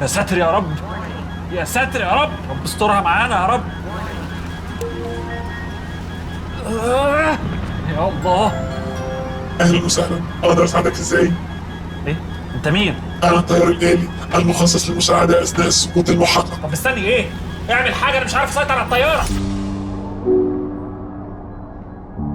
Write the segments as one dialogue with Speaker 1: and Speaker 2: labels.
Speaker 1: يا ساتر يا رب، يا ساتر يا رب، رب استرها معانا يا رب. يا الله.
Speaker 2: اهلا وسهلا، اقدر اساعدك ازاي؟
Speaker 1: ايه؟ انت مين؟
Speaker 2: انا الطيار الآلي المخصص للمساعدة اثناء السقوط المحقق.
Speaker 1: طب استني ايه؟ اعمل حاجة، انا مش عارف اسيطر على الطيارة.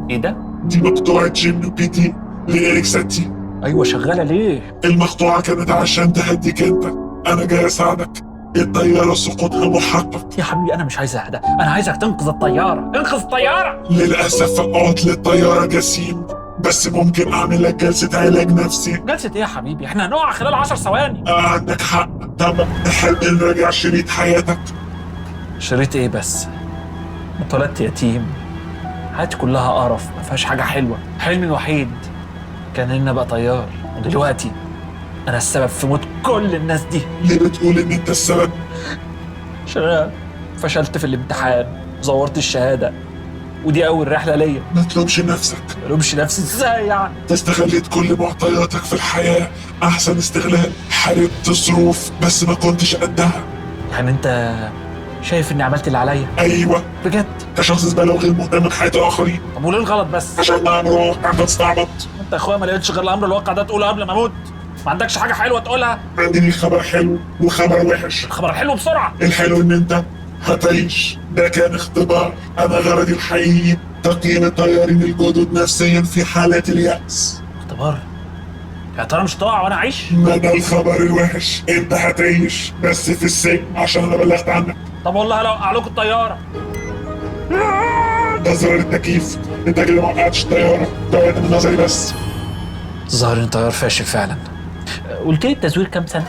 Speaker 1: ايه ده؟
Speaker 2: دي مقطوعة جيم بي لإيريك ساتي.
Speaker 1: ايوه شغالة ليه؟
Speaker 2: المقطوعة كانت عشان تهديك انت، انا جاي اساعدك. الطيارة سقوطها محقق.
Speaker 1: يا حبيبي انا مش عايز اهدى، انا عايزك تنقذ الطيارة، انقذ الطيارة.
Speaker 2: للأسف عطل الطيارة جسيم، بس ممكن اعمل لك جلسة علاج نفسي.
Speaker 1: جلسة ايه يا حبيبي؟ احنا هنقع خلال 10 ثواني.
Speaker 2: عندك حق. طب نحب نراجع شريط حياتك.
Speaker 1: شريط ايه بس؟ اتولدت يتيم، حياتي كلها قرف، ما فيهاش حاجة حلوة. حلمي الوحيد كان اني ابقى طيار، ودلوقتي انا السبب في موت كل الناس دي.
Speaker 2: ليه بتقول ان انت السبب؟
Speaker 1: عشان انا فشلت في الامتحان، زورت الشهادة، ودي اول رحلة ليا.
Speaker 2: ما تلومش نفسك،
Speaker 1: ما الومش نفسي ازاي يعني؟
Speaker 2: انت استغليت كل معطياتك في الحياة احسن استغلال. حاربت ظروف بس ما كنتش قدها.
Speaker 1: يعني انت شايف اني عملت اللي عليا؟
Speaker 2: ايوه،
Speaker 1: بجد؟
Speaker 2: كشخص زبالة وغير مهتم بحياة الاخرين.
Speaker 1: طب وليه الغلط بس؟
Speaker 2: عشان الامر واقع بتستعبط.
Speaker 1: انت يا اخويا ما لقيتش غير الامر الواقع ده تقوله قبل ما اموت؟ ما عندكش حاجة حلوة تقولها؟
Speaker 2: عندي ليك خبر حلو وخبر وحش.
Speaker 1: الخبر الحلو بسرعة.
Speaker 2: الحلو ان انت هتعيش، ده كان اختبار. انا غرضي الحقيقي تقييم الطيارين الجدد نفسيا في حالات اليأس.
Speaker 1: اختبار؟ يا ترى مش هتقع وانا عايش؟
Speaker 2: ما ده الخبر الوحش، انت هتعيش بس في السجن عشان انا بلغت عنك.
Speaker 1: طب والله لو وقع لكم الطيارة.
Speaker 2: ده زرار التكييف، انت كده ما وقعتش الطيارة، ده وقت من نظري بس.
Speaker 1: ظاهر ان طيار فاشل فعلا. قلت لي التزوير كام سنة؟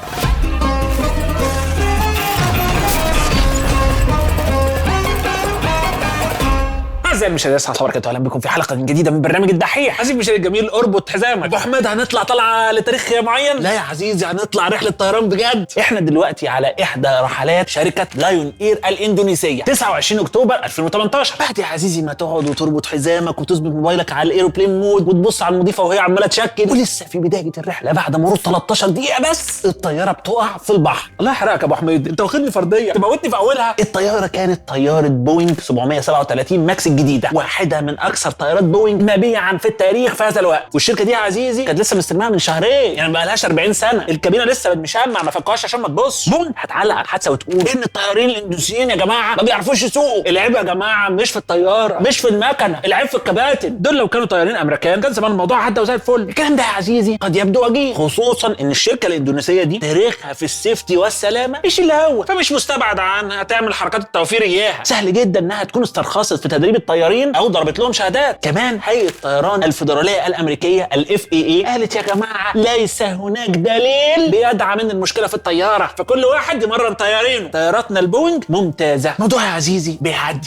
Speaker 1: أعزائي المشاهدين السلام عليكم ورحمة الله بكم في حلقة جديدة من برنامج الدحيح. عزيزي المشاهد الجميل، اربط حزامك. أبو حماد هنطلع طلعة لتاريخ معين؟ لا يا عزيزي، هنطلع رحلة طيران بجد. احنا دلوقتي على إحدى رحلات شركة لايون إير الإندونيسية، 29 أكتوبر 2018. بعد يا عزيزي ما تقعد وتربط حزامك وتظبط موبايلك على الإيروبلين مود وتبص على المضيفة وهي عمالة تشكل، ولسه في بداية الرحلة بعد مرور 13 دقيقة بس الطيارة بتقع في البحر. الله يحرقك يا أبو حميد، أنت واخدني فردية تموتني في أولها. الطيارة كانت طيارة بوينج 737 ماكس الجديدة، واحدة من أكثر طيارات بوينج مبيعا في التاريخ في هذا الوقت. والشركة دي يا عزيزي كانت لسه مستلمها من شهرين، يعني ما لهاش 40 سنة. الكابينة لسه مشمع، ما فكوهاش عشان ما تبص. بوينج هتعلق على الحادثة وتقول إن الطيارين الإندونيسيين يا جماعة ما بيعرفوش يسوقوا. العيب يا جماعة مش في الطيارة، مش في المكنة، العيب في الكباتن. دول لو كانوا طيارين أمريكان كان زمان الموضوع عدى وزي الفل. الكلام ده يا عزيزي قد يبدو وجيه، خصوصا إن الشركة الإندونيسية دي تاريخها في السيفتي والسلامة مش اللي هو، فمش مستبعد عنها تعمل حركات التوفير إياها. سهل جدا إنها تكون استرخصت في تدريب الطيارين أو ضربت لهم شهادات. كمان هيئة الطيران الفيدرالية الأمريكية FAA قالت يا جماعة ليس هناك دليل بيدعم ان المشكلة في الطيارة، فكل واحد يمرن طيارينه. طياراتنا البوينج ممتازة. موضوع يا عزيزي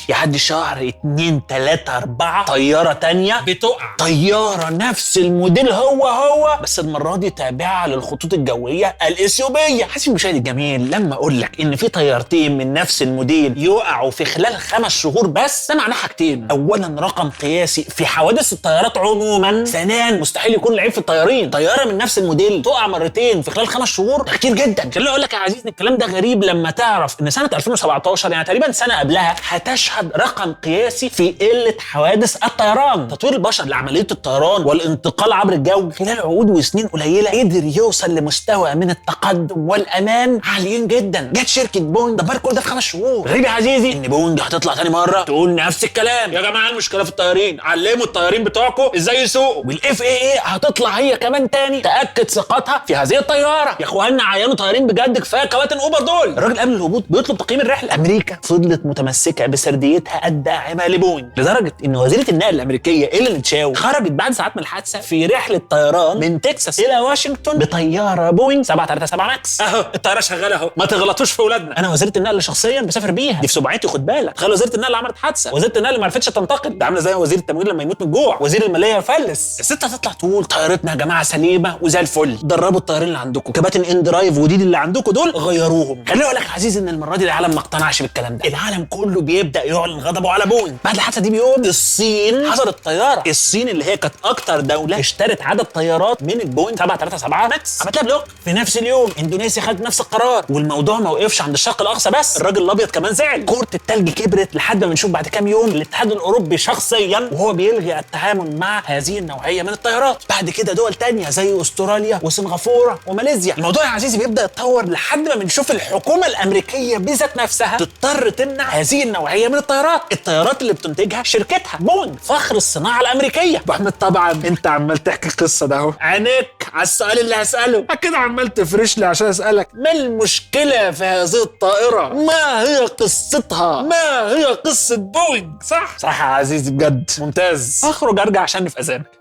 Speaker 1: يعدي الشهر 2 3 4 طيارة تانية بتقع، طيارة نفس الموديل هو بس المرة دي تابعة للخطوط الجوية الإثيوبية. حسين المشاهد الجميل، لما اقول لك ان في طيارتين من نفس الموديل يقعوا في خلال 5 شهور بس، ده معناه حاجتين. اولا رقم قياسي في حوادث الطيارات عموما، ثانيا مستحيل يكون العيب في الطيارين. طياره من نفس الموديل تقع مرتين في خلال 5 شهور، ده كتير جدا. خليني اقول لك يا عزيزي الكلام ده غريب لما تعرف ان سنه 2017 يعني تقريبا سنه قبلها هتشهد رقم قياسي في قله حوادث الطيران. تطوير البشر لعمليه الطيران والانتقال عبر الجو خلال عقود وسنين قليله قدر يوصل لمستوى من التقدم والامان عاليين جدا. جت شركه بوينج دبرت كل ده في 5 شهور. غريب يا عزيزي ان بوينج هتطلع تاني مره تقول نفس الكلام، يا جماعه المشكله في الطيارين، علموا الطيارين بتوعكم ازاي يسوقوا. والFAA هتطلع هي كمان تاني تاكد ثقتها في هذه الطياره. يا اخوانا عينوا طيارين بجد، كفايه كباتن اوبر دول. الراجل قبل الهبوط بيطلب تقييم الرحله. امريكا فضلت متمسكه بسرديتها الداعمه لبوينج، لدرجه ان وزيره النقل الامريكيه إيلين تشاو خرجت بعد ساعات من الحادثه في رحله طيران من تكساس الى واشنطن بطياره بوينج 737 ماكس. اهو الطياره شغاله اهو، ما تغلطوش في اولادنا. انا وزيره النقل شخصيا بسافر بيها، دي في سمعتي خد بالك. تخيل وزيره النقل عملت حادثه، وزيره النقل ما عرفتش تنتقل، ده عامله زي وزير التموين لما يموت من الجوع، وزير الماليه يفلس. الست هتطلع تقول طيارتنا يا جماعه سليمه وزي الفل، دربوا الطيارين اللي عندكم، كباتن ان درايف وديدي اللي عندكم دول غيروهم. خليني اقول لك يا عزيزي ان المره دي العالم ما اقتنعش بالكلام ده، العالم كله بيبدا يعلن غضبه على بوينج. بعد الحادثه دي بيوم الصين حظرت طياره، الصين اللي هي كانت اكتر دوله اشترت عدد طيارات من البوينج 737 ماكس، عملت لها بلوك. في نفس اليوم اندونيسيا خدت نفس القرار، والموضوع ما وقفش عند الشرق الاقصى بس، الراجل الابيض كمان زعل. كره التلج كبرت لحد ما بنشوف بعد كام يوم الاتحاد الاوروبي شخصيا وهو بيلغي التعامل مع هذه النوعيه من الطيارات. بعد كده دول تانية زي استراليا وسنغافوره وماليزيا. الموضوع يا عزيزي بيبدا يتطور لحد ما بنشوف الحكومه الامريكيه بذات نفسها تضطر تمنع هذه النوعيه من الطيارات اللي بتنتجها شركتها بوينج، فخر الصناعه الامريكيه. ابو احمد طبعا انت عمال تحكي القصه ده اهو، عينيك على السؤال اللي هساله، اكيد عمال تفرش لي عشان اسالك ما المشكله في هذه الطائره، ما هي قصتها، ما هي قصه بوينج. صح يا عزيزي بجد ممتاز. اخرج ارجع عشان في اذانك.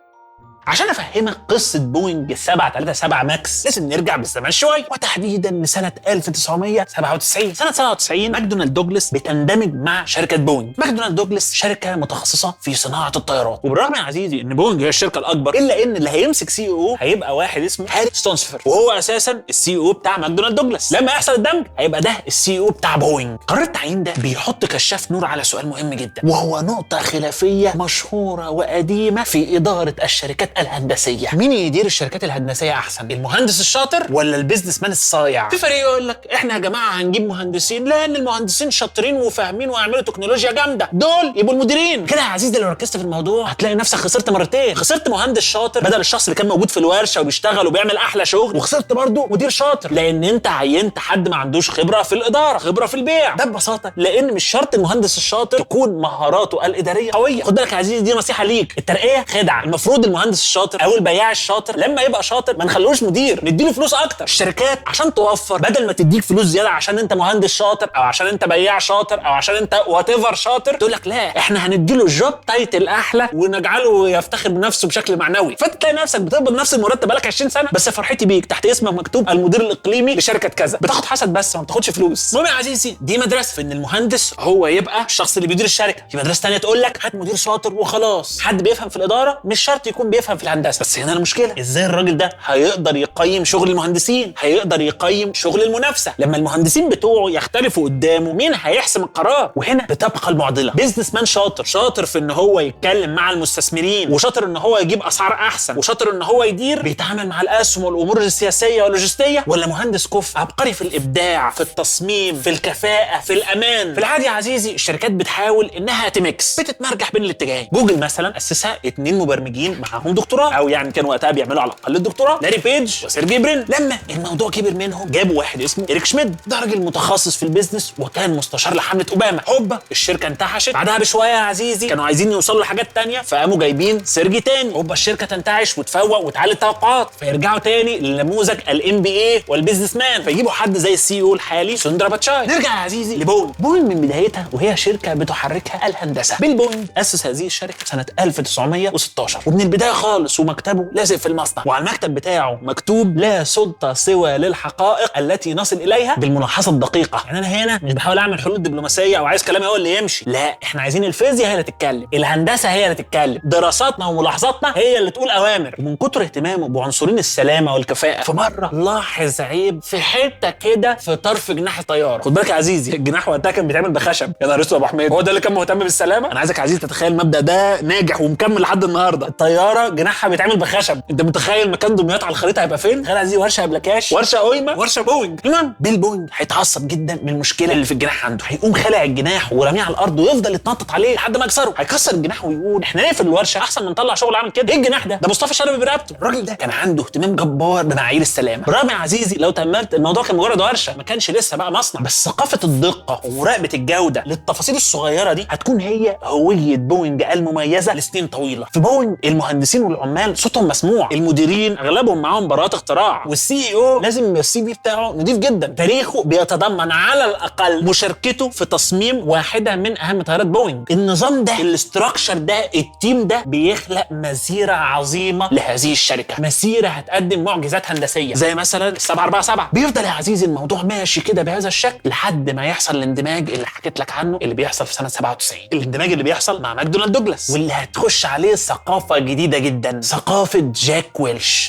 Speaker 1: عشان افهمك قصه بوينج 737 ماكس لازم نرجع بالزمن شويه، وتحديدا لسنه 1997. سنه 97 ماكدونالد دوجلاس بتندمج مع شركه بوينج. ماكدونالد دوجلاس شركه متخصصه في صناعه الطيارات، وبالرغم يا عزيزي ان بوينج هي الشركه الاكبر الا ان اللي هيمسك سي او هيبقى واحد اسمه هاري ستونسفر، وهو اساسا السي او بتاع ماكدونالد دوجلاس. لما يحصل الدمج هيبقى ده السي او بتاع بوينج. قرار التعيين ده بيحط كشاف نور على سؤال مهم جدا، وهو نقطه خلافيه مشهوره وقديمه في اداره الشركات الهندسيه. مين يدير الشركات الهندسيه احسن، المهندس الشاطر ولا البيزنس مان الصايع؟ في فريق يقول لك احنا يا جماعه هنجيب مهندسين لان المهندسين شاطرين وفاهمين ويعملوا تكنولوجيا جامده، دول يبقوا المديرين. كده يا عزيزي لو ركزت في الموضوع هتلاقي نفسك خسرت مرتين، خسرت مهندس شاطر بدل الشخص اللي كان موجود في الورشه وبيشتغل وبيعمل احلى شغل، وخسرت برضه مدير شاطر لان انت عينت حد ما عندوش خبره في الاداره، خبره في البيع. ده ببساطه لان مش شرط المهندس الشاطر تكون مهاراته الاداريه قويه. خد بالك يا عزيزي دي نصيحه ليك، الترقيه خدعه. المفروض المهندس الشاطر او البياع الشاطر لما يبقى شاطر ما نخلوش مدير، نديله فلوس اكتر. الشركات عشان توفر بدل ما تديك فلوس زياده عشان انت مهندس شاطر او عشان انت بياع شاطر او عشان انت وات ايفر شاطر، تقول لك لا احنا هنديله جوب تايتل احلى ونجعله يفتخر بنفسه بشكل معنوي، فانت تلاقي نفسك بتقبض نفس المرتب بقالك 20 سنه بس فرحتي بيك تحت اسمك مكتوب المدير الاقليمي لشركه كذا، بتاخد حسد بس ما بتاخدش فلوس. المهم يا عزيزي دي مدرسه في ان المهندس هو يبقى الشخص اللي بيدير الشركه. في مدرسه ثانيه تقول لك هات مدير شاطر وخلاص، حد بيفهم في الاداره مش شرط يكون بيفهم في الهندسه. بس هنا المشكله ازاي الراجل ده هيقدر يقيم شغل المهندسين، هيقدر يقيم شغل المنافسه لما المهندسين بتوعه يختلفوا قدامه؟ مين هيحسم القرار؟ وهنا بتبقى المعضله. بيزنس مان شاطر في ان هو يتكلم مع المستثمرين، وشاطر ان هو يجيب اسعار احسن، وشاطر ان هو يدير بيتعامل مع الاسهم والامور السياسيه واللوجستيه، ولا مهندس كفء عبقري في الابداع في التصميم في الكفاءه في الامان؟ في العادي يا عزيزي الشركات بتحاول انها تميكس، بتتمرجح بين الاتجاهين. جوجل مثلا اسسها 2 مبرمجين معاهم دكتوراه، او يعني كانوا وقتها بيعملوا على الاقل الدكتوراه، لاري بيج وسيرجي برين. لما الموضوع كبر منهم جابوا واحد اسمه إريك شميد، ده راجل متخصص في البيزنس وكان مستشار لحمله اوباما. هوبا الشركه انتعشت. بعدها بشويه يا عزيزي كانوا عايزين يوصلوا لحاجات تانية فقاموا جايبين سيرجي تاني. هوبا الشركه تنتعش وتفوق وتعلي التوقعات فيرجعوا تاني لنموذج الام بي اي والبيزنس مان فيجيبوا حد زي السي او الحالي سوندرا باتشاي. نرجع يا عزيزي لبوينج. بوينج من بدايتها وهي شركه بتحركها الهندسه. بيل بوينج اسس هذه الشركه سنه 1916 ومن البدايه خالص ومكتبه لازق في المصنع، وعلى المكتب بتاعه مكتوب لا سلطه سوى للحقائق التي نصل اليها بالملاحظه الدقيقه. يعني انا هنا مش بحاول اعمل حلول دبلوماسيه او عايز كلامي هو اللي يمشي، لا احنا عايزين الفيزياء هي اللي تتكلم، الهندسه هي اللي تتكلم، دراساتنا وملاحظاتنا هي اللي تقول اوامر. ومن كتر اهتمامه بعنصرين السلامه والكفاءه في مره لاحظ عيب في حته كده في طرف جناح الطياره. خد بالك يا عزيزي الجناح وقتها كان بيتعمل بخشب. يا نهار اسود يا ابو حميد، هو ده اللي كان مهتم بالسلامه؟ انا عايزك يا عزيزي تتخيل المبدا ده ناجح ومكمل لحد النهارده. الطياره جناحها بيتعمل بخشب، انت متخيل مكان دمياط على الخريطه هيبقى فين؟ تخيل يا عزيزي ورشه ابلكاش، ورشه قويمه، ورشه بوينج. المهم بيل بوينج هيتعصب جدا من المشكله اللي في الجناح عنده، هيقوم خالع الجناح وراميه على الارض ويفضل يتنطط عليه لحد ما يكسره. هيكسر الجناح ويقول احنا ليه في الورشه احسن ما نطلع شغل عامل كده؟ ايه الجناح ده مصطفى شلبي برقبته. الراجل ده كان عنده اهتمام جبار بمعايير السلامه. بالرغم يا عزيزي لو تأملت الموضوع كان مجرد ورشه، ما كانش لسه بقى مصنع، بس ثقافه الدقه ومراقبه الجوده للتفاصيل الصغيره دي هتكون هي هويه بوينج المميزه لسنين طويله. في بوينج المهندسين والعمال صوتهم مسموع، المديرين اغلبهم معاهم براءات اختراع، والسي او لازم السي في بتاعه نضيف جدا، تاريخه بيتضمن على الاقل مشاركته في تصميم واحده من اهم طيارات بوينج. النظام ده، الاستراكشر ده، التيم ده بيخلق مسيره عظيمه لهذه الشركه، مسيره هتقدم معجزات هندسيه زي مثلا ال 747. بيفضل يا عزيزي الموضوع ماشي كده بهذا الشكل لحد ما يحصل الاندماج اللي حكيت لك عنه، اللي بيحصل في سنه 97، الاندماج اللي بيحصل مع ماكدونالد دوجلاس، واللي هتخش عليه ثقافه جديده جدا، ثقافه جاك ويلش.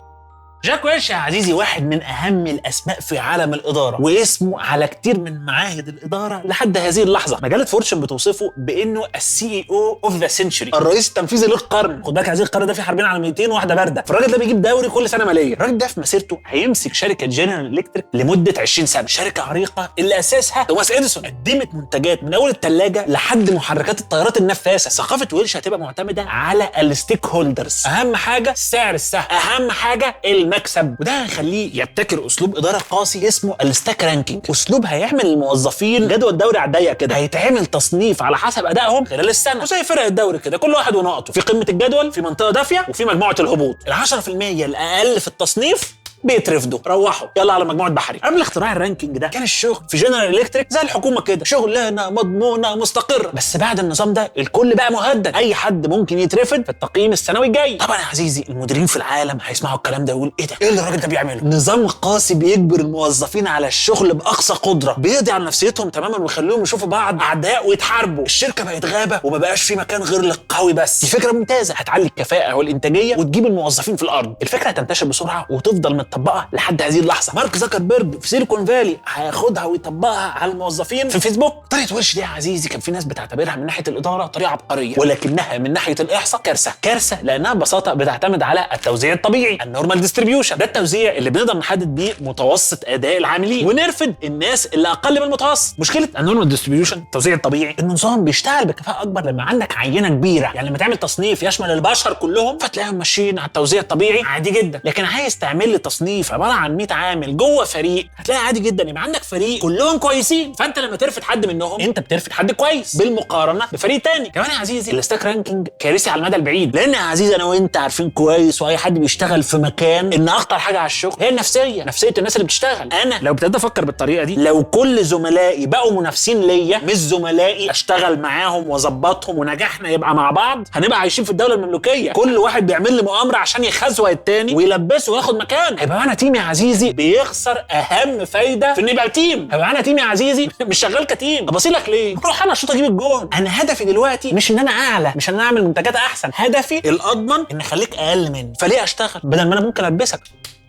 Speaker 1: جاك ويلش يا عزيزي واحد من أهم الأسماء في عالم الإدارة، واسمه على كتير من معاهد الإدارة لحد هذه اللحظة. مجلة فورتشن بتوصفه بأنه السي او اوف ذا سنتشري، الرئيس التنفيذي للقرن. خد بالك هذه القرن ده في حربين عالميتين وواحده بارده، فالراجل ده بيجيب دوري كل سنه ماليه. الراجل ده في مسيرته هيمسك شركه جنرال الكتريك لمده 20 سنه، شركه عريقه اللي اساسها توماس اديسون، قدمت منتجات من اول الثلاجه لحد محركات الطيارات النفاثه. ثقافه ويلش هتبقى معتمده على الستيك هولدرز، اهم حاجه سعر السهم، اهم حاجه المكسب، وده هيخليه يبتكر اسلوب اداره قاسي اسمه الستاك رانكينج. اسلوب هيعمل الموظفين جدول دوري على الضيق كده، هيتعمل تصنيف على حسب ادائهم خلال السنه، وزي فرق الدوري كده كل واحد ونقطه، في قمه الجدول، في منطقه دافيه، وفي مجموعه الهبوط. ال10% الاقل في التصنيف بيترفضوا، روحوا يلا على مجموعه بحري. قبل اختراع الرانكينج ده كان الشغل في جنرال الكتريك زي الحكومه كده، شغلانه مضمونه مستقره. بس بعد النظام ده الكل بقى مهدد، اي حد ممكن يترفض في التقييم السنوي الجاي. طبعا يا عزيزي المديرين في العالم هيسمعوا الكلام ده ويقول ايه ده، ايه اللي الراجل ده بيعمله؟ نظام قاسي بيجبر الموظفين على الشغل باقصى قدره، بيقضي على نفسيتهم تماما ويخليهم يشوفوا بعض اعداء ويتحاربوا. الشركه بقت غابه وما بقاش في مكان غير للقوي بس. دي فكره ممتازه هتعلي الكفاءه والانتاجيه وتجيب الموظفين في الارض. الفكره هتنتشر بسرعه وتفضل متطبقه لحد هذه اللحظه. مارك زكربيرج في سيليكون فالي هياخدها ويطبقها على الموظفين في فيسبوك. طريقه ويلش دي يا عزيزي كان في ناس بتعتبرها من ناحيه الاداره طريقه عبقريه، ولكنها من ناحيه الاحصاء كارثه. كارثه لانها ببساطه بتعتمد على التوزيع الطبيعي، النورمال ديستريبيوشن. ده التوزيع اللي بنقدر نحدد بيه متوسط اداء العاملين ونرفض الناس اللي اقل من المتوسط. مشكله النورمال ديستريبيوشن التوزيع الطبيعي، النظام بيشتغل بكفاءه اكبر لما عندك عينه كبيره، يعني لما تعمل تصنيف يشمل البشر كلهم فتلاقيهم ماشيين على التوزيع الطبيعي عادي جدا. لكن عايز تعمل لي تصنيف عباره عن 100 عامل جوه فريق، هتلاقي عادي جدا يبقى عندك فريق كلهم كويسين، فانت لما ترفض حد منهم انت بترفض حد كويس بالمقارنه بفريق تاني. كمان يا عزيزي الستاك رانكينج كارثي على المدى البعيد، لان يا عزيزي انا وانت عارفين كويس واي حد بيشتغل في مكان ان اخطر حاجه على الشغل هي النفسيه، نفسيه الناس اللي بتشتغل. انا لو ابتديت افكر بالطريقه دي، لو كل زملائي بقوا منافسين ليا مش زملائي اشتغل معاهم واظبطهم ونجاحنا يبقى مع بعض، هنبقى عايشين في الدوله المملوكيه، كل واحد بيعمل لي مؤامره عشان يخزوق التاني ويلبسه وياخد مكان. هيبقى معانا تيم يا عزيزي بيخسر اهم فايده في انه يبقى تيم. هيبقى معانا تيم يا عزيزي مش شغال كتيم، ابصيلك ليه؟ روح انا اشوط اجيب الجون. انا هدفي دلوقتي مش ان انا اعلى، مش ان انا اعمل منتجات احسن، هدفي الاضمن ان اخليك اقل مني، فليه اشتغل بدل ما انا ممكن البسك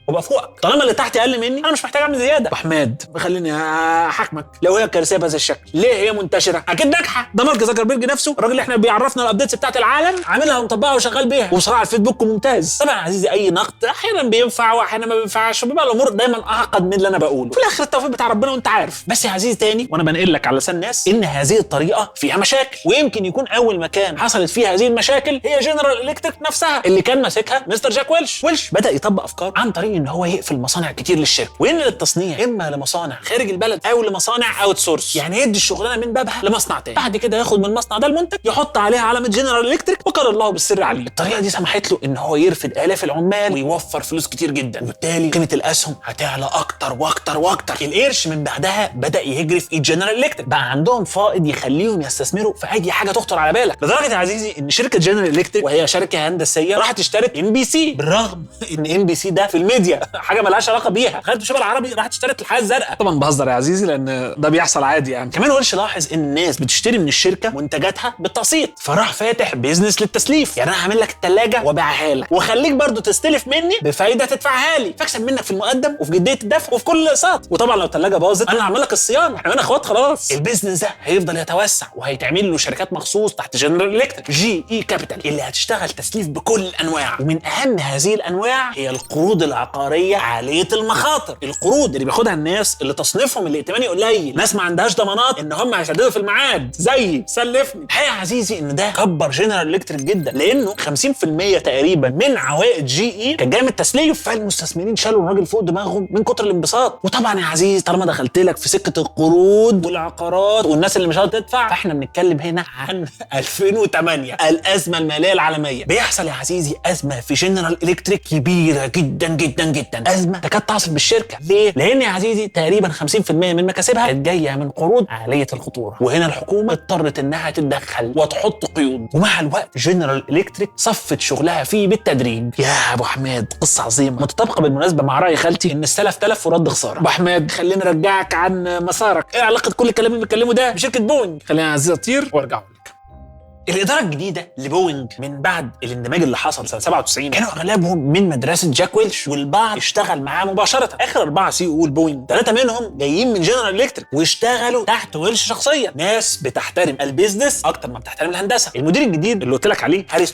Speaker 1: وابقى فوقك؟ طالما اللي تحت اقل مني انا مش محتاج اعمل زياده. احمد خليني احاكمك، لو هي كارثيه بهذا الشكل ليه هي منتشره؟ اكيد ناجحه. ده مارك زكربيرج نفسه الراجل اللي احنا بيعرفنا الابديتس بتاعت العالم عاملها ومطبقها وشغال بيها، وبصراحه الفيسبوك ممتاز. طبعا يا عزيزي اي نقد احيانا بينفع واحيانا ما بينفعش، وبيبقى الامور دايما اعقد من اللي انا بقوله، في الاخر التوفيق بتاع ربنا وانت عارف. بس يا عزيزي تاني وانا بنقل لك على لسان الناس ان هذه الطريقه فيها مشاكل، ويمكن يكون اول مكان حصلت فيها هذه المشاكل هي جنرال الكتريك نفسها اللي كان ماسكها مستر جاك ويلش. ويلش بدا يطبق افكار عن طريق ان هو يقفل مصانع كتير للشركه وينقل التصنيع اما لمصانع خارج البلد او لمصانع اوت سورس، يعني يدي الشغلانه من بابها لمصنع تاني، بعد كده ياخد من المصنع ده المنتج يحط عليها علامه جنرال الكتريك وقرر الله بالسر عليه. الطريقه دي سمحت له ان هو يرفد الاف العمال ويوفر فلوس كتير جدا، وبالتالي قيمه الاسهم هتعلى اكتر واكتر واكتر. القرش من بعدها بدا يجري في ايد جنرال الكتريك، بقى عندهم فائض يخليهم يستثمروا في اي حاجه تخطر على بالك، لدرجه يا عزيزي ان شركه جنرال الكتريك وهي شركه هندسيه راحت اشترت NBC، بالرغم ان NBC ده في الميديا حاجه مالهاش علاقه بيها. خدت الشباب العربي راحت اشترت الحياه الزرقاء. طبعا بهزر يا عزيزي لان ده بيحصل عادي يعني. كمان ويلش لاحظ ان الناس بتشتري من الشركه منتجاتها بالتقسيط، فراح فاتح بيزنس للتسليف، يعني انا هعمل لك الثلاجه وابيعها لك واخليك برضو تستلف مني بفايده تدفعها لي، فاكسب منك في المقدم وفي جديه الدفع وفي كل الاقساط. وطبعا لو الثلاجه باظت انا هعمل لك الصيانه، احنا بقينا اخوات خلاص. البيزنس ده هيفضل يتوسع وهيتعمل له شركات مخصوص تحت جنرال الكتريك، GE كابيتال، اللي هتشتغل تسليف بكل الانواع، ومن اهم هذه الانواع هي القروض العقاريه عقاريه عاليه المخاطر، القروض اللي بياخدها الناس اللي تصنيفهم الائتماني قليل، ناس ما عندهاش ضمانات ان هم هيسددوا في الميعاد زي سلفني. الحقيقه يا عزيزي ان ده كبر جنرال الكتريك جدا، لانه 50% تقريبا من عوائد GE كان جاي من التسليف، فالمستثمرين شالوا الراجل فوق دماغهم من كتر الانبساط. وطبعا يا عزيزي طالما دخلت لك في سكه القروض والعقارات والناس اللي مش هتدفع، فاحنا بنتكلم هنا عن 2008 الازمه الماليه العالميه. بيحصل يا عزيزي ازمه في جنرال الكتريك كبيره جدا جدا جدا، ازمه تكاد تصل بالشركه. ليه؟ لان يا عزيزي تقريبا 50% من مكاسبها كانت جايه من قروض عاليه الخطوره، وهنا الحكومه اضطرت انها تتدخل وتحط قيود. ومع الوقت جنرال الكتريك صفت شغلها فيه بالتدريج. يا ابو حماد قصه عظيمه متطابقه بالمناسبه مع راي خالتي ان السلف تلف ورد خساره. ابو حماد خلينا نرجعك عن مسارك، ايه علاقه كل الكلام اللي بنتكلمه ده بشركه بوينج؟ خلينا يا عزيزي اطير وارجع لك. الإدارة الجديدة لبوينج من بعد الاندماج اللي حصل سنة 97 كانوا أغلبهم من مدرسة جاك ويلش، والبعض اشتغل معاه مباشرة. آخر 4 CEO لبوينج 3 منهم جايين من جنرال الكتريك واشتغلوا تحت ويلش شخصيا، ناس بتحترم البيزنس أكتر ما بتحترم الهندسة. المدير الجديد اللي قلت لك عليه هاريس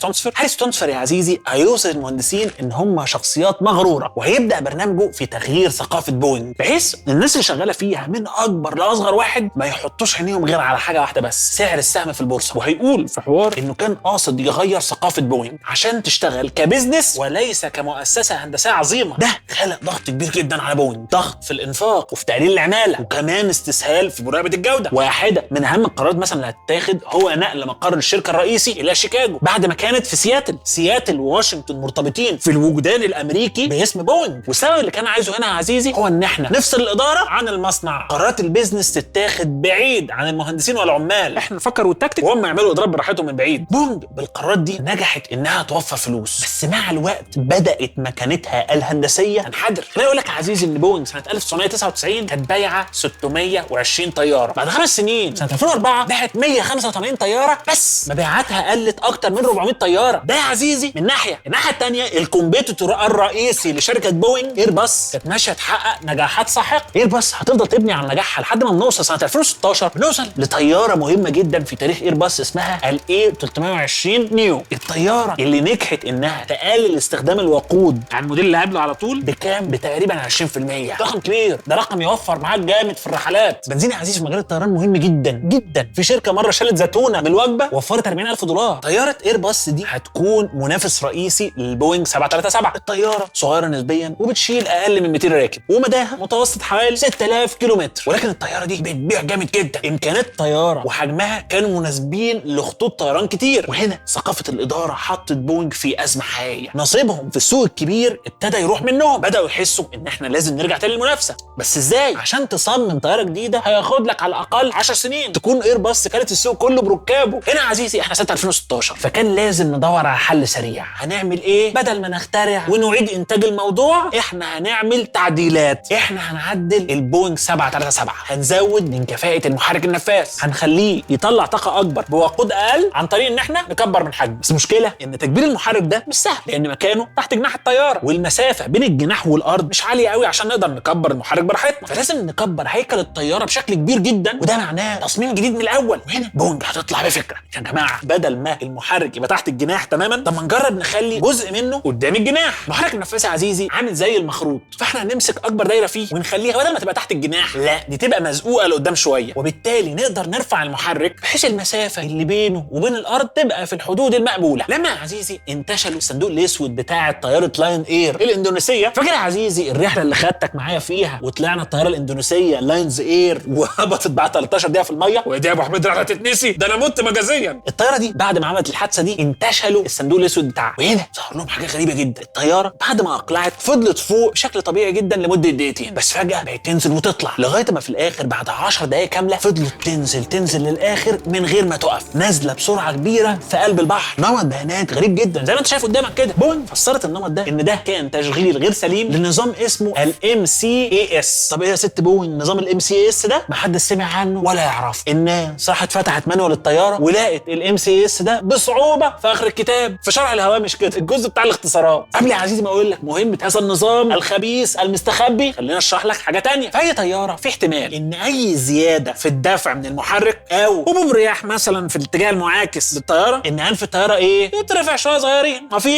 Speaker 1: تونسفر يا عزيزي هيوصل المهندسين إن هم شخصيات مغرورة، وهيبدأ برنامجه في تغيير ثقافة بوينج بحيث الناس اللي شغالة فيها من أكبر لأصغر واحد ما يحطوش عينيهم غير على حاجة واحدة بس، سعر السهم في البورصة. وهيقول في حوار انه كان قاصد يغير ثقافه بوينج عشان تشتغل كبزنس وليس كمؤسسه هندسيه عظيمه. ده خلق ضغط كبير جدا على بوينج، ضغط في الانفاق وفي تقليل العماله وكمان استسهال في مراقبه الجوده. واحده من اهم القرارات مثلا اللي هتتاخد هو نقل مقر الشركه الرئيسي الى شيكاغو بعد ما كانت في سياتل وواشنطن مرتبطين في الوجدان الامريكي باسم بوينج. والسبب اللي كان عايزه هنا يا عزيزي هو ان احنا نفصل الاداره عن المصنع، قرارات البيزنس تتاخد بعيد عن المهندسين والعمال، احنا نفكر والتكتيك وهم يعملوا اضراب براحتهم من بعيد. بوينج بالقرارات دي نجحت انها توفر فلوس، بس مع الوقت بدات مكانتها الهندسيه تنحدر. خليني اقول لك يا عزيزي ان بوينج سنه 1999 كانت بايعه 620 طياره، بعد 5 سنين سنه 2004 باعت 185 طياره بس، مبيعاتها قلت اكتر من 400 طياره. ده يا عزيزي من ناحيه. الناحيه الثانيه الكومبيتيتور الرئيسي لشركه بوينج ايرباص كانت ماشيه تحقق نجاحات ساحقه. ايرباص هتفضل تبني على نجاحها لحد ما نوصل سنه 2016 بنوصل لطياره مهمه جدا في تاريخ ايرباص اسمها الاي 320 نيو، الطياره اللي نجحت انها تقلل استخدام الوقود عن الموديل اللي قبله على طول بكام؟ بتقريبا 20%. رقم كبير، ده رقم يوفر معاك جامد في الرحلات. بنزين يا عزيزي في مجال الطيران مهم جدا جدا. في شركه مره شالت زيتونه من الوجبه وفرت $40,000. طياره ايرباص دي هتكون منافس رئيسي للبوينج 737. الطياره صغيره نسبيا وبتشيل اقل من 200 راكب ومداها متوسط حوالي 6000 كيلومتر، ولكن الطياره دي بتبيع جامد جدا. امكانيات الطياره وحجمها كانوا مناسبين لخطوط طيران كتير. وهنا ثقافه الاداره حطت بوينج في ازمه حقيقيه. نصيبهم في السوق الكبير ابتدى يروح منهم، بداوا يحسوا ان احنا لازم نرجع تاني للمنافسه. بس ازاي؟ عشان تصمم طياره جديده هياخد لك على الاقل 10 سنين تكون ايرباص كانت السوق كله بركابه. هنا يا عزيزي احنا سنه 2016، فكان لازم ندور على حل سريع. هنعمل ايه؟ بدل ما نخترع ونعيد انتاج الموضوع، احنا هنعمل تعديلات. احنا هنعدل البوينج 737، هنزود من كفاءه المحرك النفاث، هنخليه يطلع طاقه اكبر بوقود اقل عن طريق ان احنا نكبر من حجمه. بس المشكله ان تكبير المحرك ده مش سهل، لان مكانه تحت جناح الطياره والمسافه بين الجناح والارض مش عاليه قوي عشان نقدر نكبر المحرك براحتنا، فلازم نكبر هيكل الطياره بشكل كبير جدا، وده معناه تصميم جديد من الاول. وهنا بوينج هتطلع بفكره، يا جماعه بدل ما المحرك يبقى تحت الجناح تماما، طب ما نجرب نخلي جزء منه قدام الجناح. المحرك النفاثي يا عزيزي عامل زي المخروط، فاحنا هنمسك اكبر دايره فيه ونخليها بدل ما تبقى تحت الجناح، لا دي تبقى مزقوقه لقدام شويه، وبالتالي نقدر نرفع المحرك بحيث المسافه اللي بينه وبين الارض تبقى في الحدود المقبوله. لما يا عزيزي انتشلوا الصندوق الاسود بتاع طياره لاين اير الاندونيسيه، فاكر يا عزيزي الرحله اللي خدتك معايا فيها وطلعنا الطياره الاندونيسيه لاينز اير وهبطت بعد 13 دقيقه في الميه؟ ودي يا ابو حميد رحله تتنسي، ده انا مت مجازيا. الطياره دي بعد ما عملت الحادثه دي انتشلوا الصندوق الاسود بتاعها، وهنا ظهر لهم حاجه غريبه جدا. الطياره بعد ما اقلعت فضلت فوق بشكل طبيعي جدا لمده دقيقتين، بس فجاه بقت تنزل وتطلع لغايه ما في الاخر بعد 10 دقائق كامله فضلت تنزل للاخر من غير ما تقف، نازله بسرعه كبيره في قلب البحر. نمط بيانات غريب جدا زي ما انت شايف قدامك كده. بوينج فسرت النمط ده ان ده كان تشغيل غير سليم لنظام اسمه الMCAS. طب ايه يا ست بوينج نظام الMCAS ده؟ ما حد سمع عنه ولا يعرف. الناس راحت فتحت مانوال الطياره ولقت الMCAS ده بصعوبه في اخر الكتاب في شرح الهوامش كده، الجزء بتاع الاختصارات. قبل يا عزيزي ما اقول لك مهمه هذا النظام الخبيث المستخبي، خلينا اشرح لك حاجه ثانيه. في اي طياره في احتمال ان اي زياده في الدفع من المحرك او هبوب رياح مثلا في الاتجاه المعاكس للطياره ان انف الطياره ايه؟ يترفع شويه صغيرين، ما في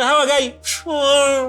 Speaker 1: هوا جاي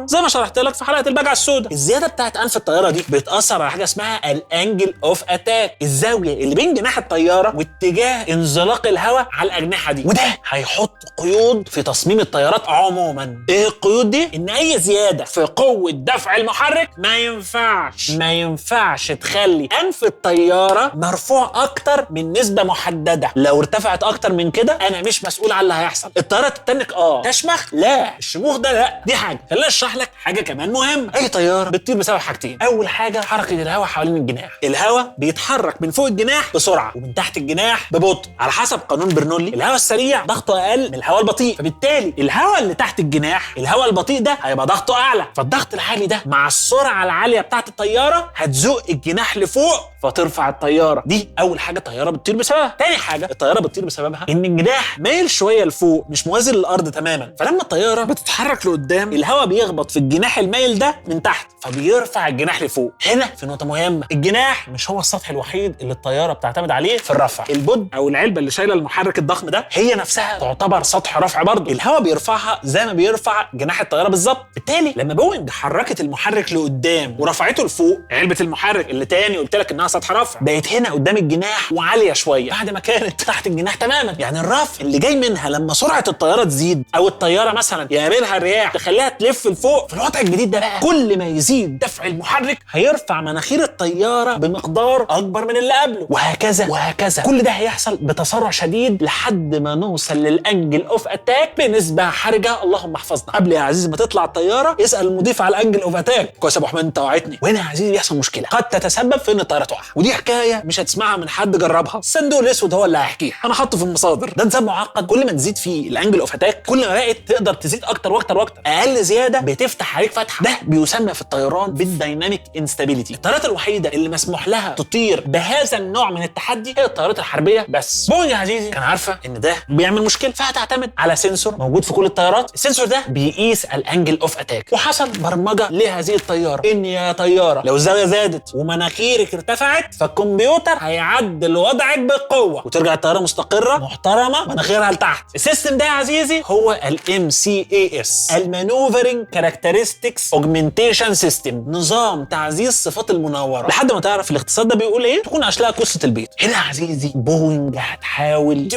Speaker 1: زي ما شرحت لك في حلقه البجعه السوداء. الزياده بتاعت انف الطياره دي بتاثر على حاجه اسمها الانجل اوف اتاك، الزاويه اللي بين جناح الطياره واتجاه انزلاق الهواء على الاجنحه دي، وده هيحط قيود في تصميم الطيارات عموما. ايه القيود دي؟ ان اي زياده في قوه دفع المحرك ما ينفعش تخلي انف الطياره مرفوع اكتر من نسبه محدده. لو ارتفعت اكتر من كده انا مش مسؤول على اللي هيحصل. الطياره تتنك تشمخ لا، الشموخ ده لا، دي حاجه. خلينا اشرح لك حاجه كمان مهمه. اي طياره بتطير بسبب حاجتين. اول حاجه حركه الهواء حوالين الجناح، الهواء بيتحرك من فوق الجناح بسرعه ومن تحت الجناح ببطء. على حسب قانون برنولي الهواء السريع ضغطه اقل من الهواء البطيء، فبالتالي الهواء اللي تحت الجناح الهواء البطيء ده هيبقى ضغطه اعلى، فالضغط العالي ده مع السرعه العاليه بتاعه الطياره هتزق الجناح لفوق فترفع الطياره. دي اول حاجه الطياره بتطير بسببها. تاني حاجه الطياره بتطير بسببها ان الجناح مايل شويه لفوق مش موازي للارض تماما، فلما الطياره بتتحرك لقدام الهواء بيخبط في الجناح المايل ده من تحت فبيرفع الجناح لفوق. هنا في نقطه مهمه، الجناح مش هو السطح الوحيد اللي الطياره بتعتمد عليه في الرفع. البود او العلبه اللي شايله المحرك الضخم ده هي نفسها تعتبر سطح رفع برضه، الهواء بيرفعها زي ما بيرفع جناح الطياره بالظبط. بالتالي لما بوينج حركت المحرك لقدام ورفعته لفوق، علبه المحرك اللي تاني قلت لك انها سطح رفع بقت هنا قدام الجناح وعاليه شويه بعد ما كانت تحت الجناح تماما. يعني الرفع اللي جاي منها لما سرعه الطياره تزيد او الطياره مثلا يقابلها الرياح تخليها تلف لفوق، في الوضع الجديد ده بقى كل ما يزيد دفع المحرك هيرفع مناخير الطياره بمقدار اكبر من اللي قبله، وهكذا. كل ده هيحصل بتسارع شديد لحد ما نوصل للانجل اوف اتاك بنسبه حرجه اللهم احفظنا. قبل يا عزيزي ما تطلع الطياره اسال المضيف على الانجل اوف اتاك. كويس يا ابو حميد انت وعدتني. وهنا يا عزيزي يحصل مشكله قد تتسبب في ان الطياره تقع، ودي حكايه مش هتسمعها من حد جربها، الصندوق الاسود هو اللي هيحكيها، انا حاطه في المصادر. ده نظام معقد كل ما تزيد فيه الانجل اوف اتاك كل ما بقت تقدر تزيد اكتر واكتر واكتر، اقل زياده بتفتح عليك فتحه. ده بيسمى في الطيران بالدايناميك انستابيليتي. الطيارات الوحيده اللي مسموح لها تطير بهذا النوع من التحدي هي الطيارات الحربيه بس. بوينج يا عزيزي كان عارفه ان ده بيعمل مشكله، فهتعتمد على سنسور موجود في كل الطيارات. السنسور ده بيقيس الانجل اوف اتاك، وحصل برمجه لهذه الطياره ان يا طياره لو الزاويه زادت ومناخيرك ارتفعت فالكمبيوتر هيعدل وضعك بقوه وترجع الطياره مستقره محترمه مناخيرها لتحت. السيستم ده يا عزيزي هو الMCAS، المانوفرنج كاركترستكس اوجمنتيشن سيستم، نظام تعزيز صفات المناوره. لحد ما تعرف الاختصار ده بيقول ايه تكون عشلها قصه البيت. هنا يا عزيزي بوينج هتحاول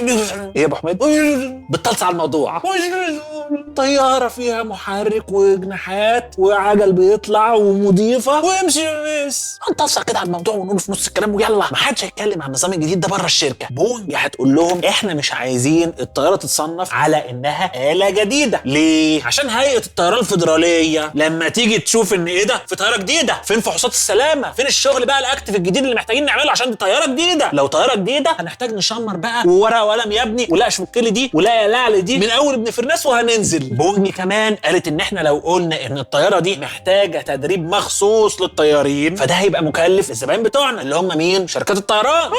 Speaker 1: ايه يا ابو حميد بتطلع على الموضوع. طياره فيها محرك وجناحات وعجل بيطلع ومضيفه وامشي بس، هنتصل كده على الموضوع ونقول في نص الكلام ويلا. ما حدش هيتكلم عن النظام الجديد ده بره الشركه. بوينج هتقول لهم احنا مش عايزين الطياره تتصنف على انها آلة جديده. ليه؟ عشان هيئه الطيران الفيدراليه لما تيجي تشوف ان ايه ده في طياره جديده، فين فحوصات السلامه، فين الشغل بقى الاكتف الجديد اللي محتاجين نعمله عشان دي طياره جديده. لو طياره جديده هنحتاج نشمر بقى وورقه وقلم يا ابني ولا شوكلي دي ولا لعل دي من اول ابن فرناس وهننزل. بوينج كمان قالت ان احنا لو قلنا ان الطياره دي محتاجه تدريب مخصوص للطيارين فده هيبقى مكلف الزباين بتوعنا اللي هم مين؟ شركات الطيران.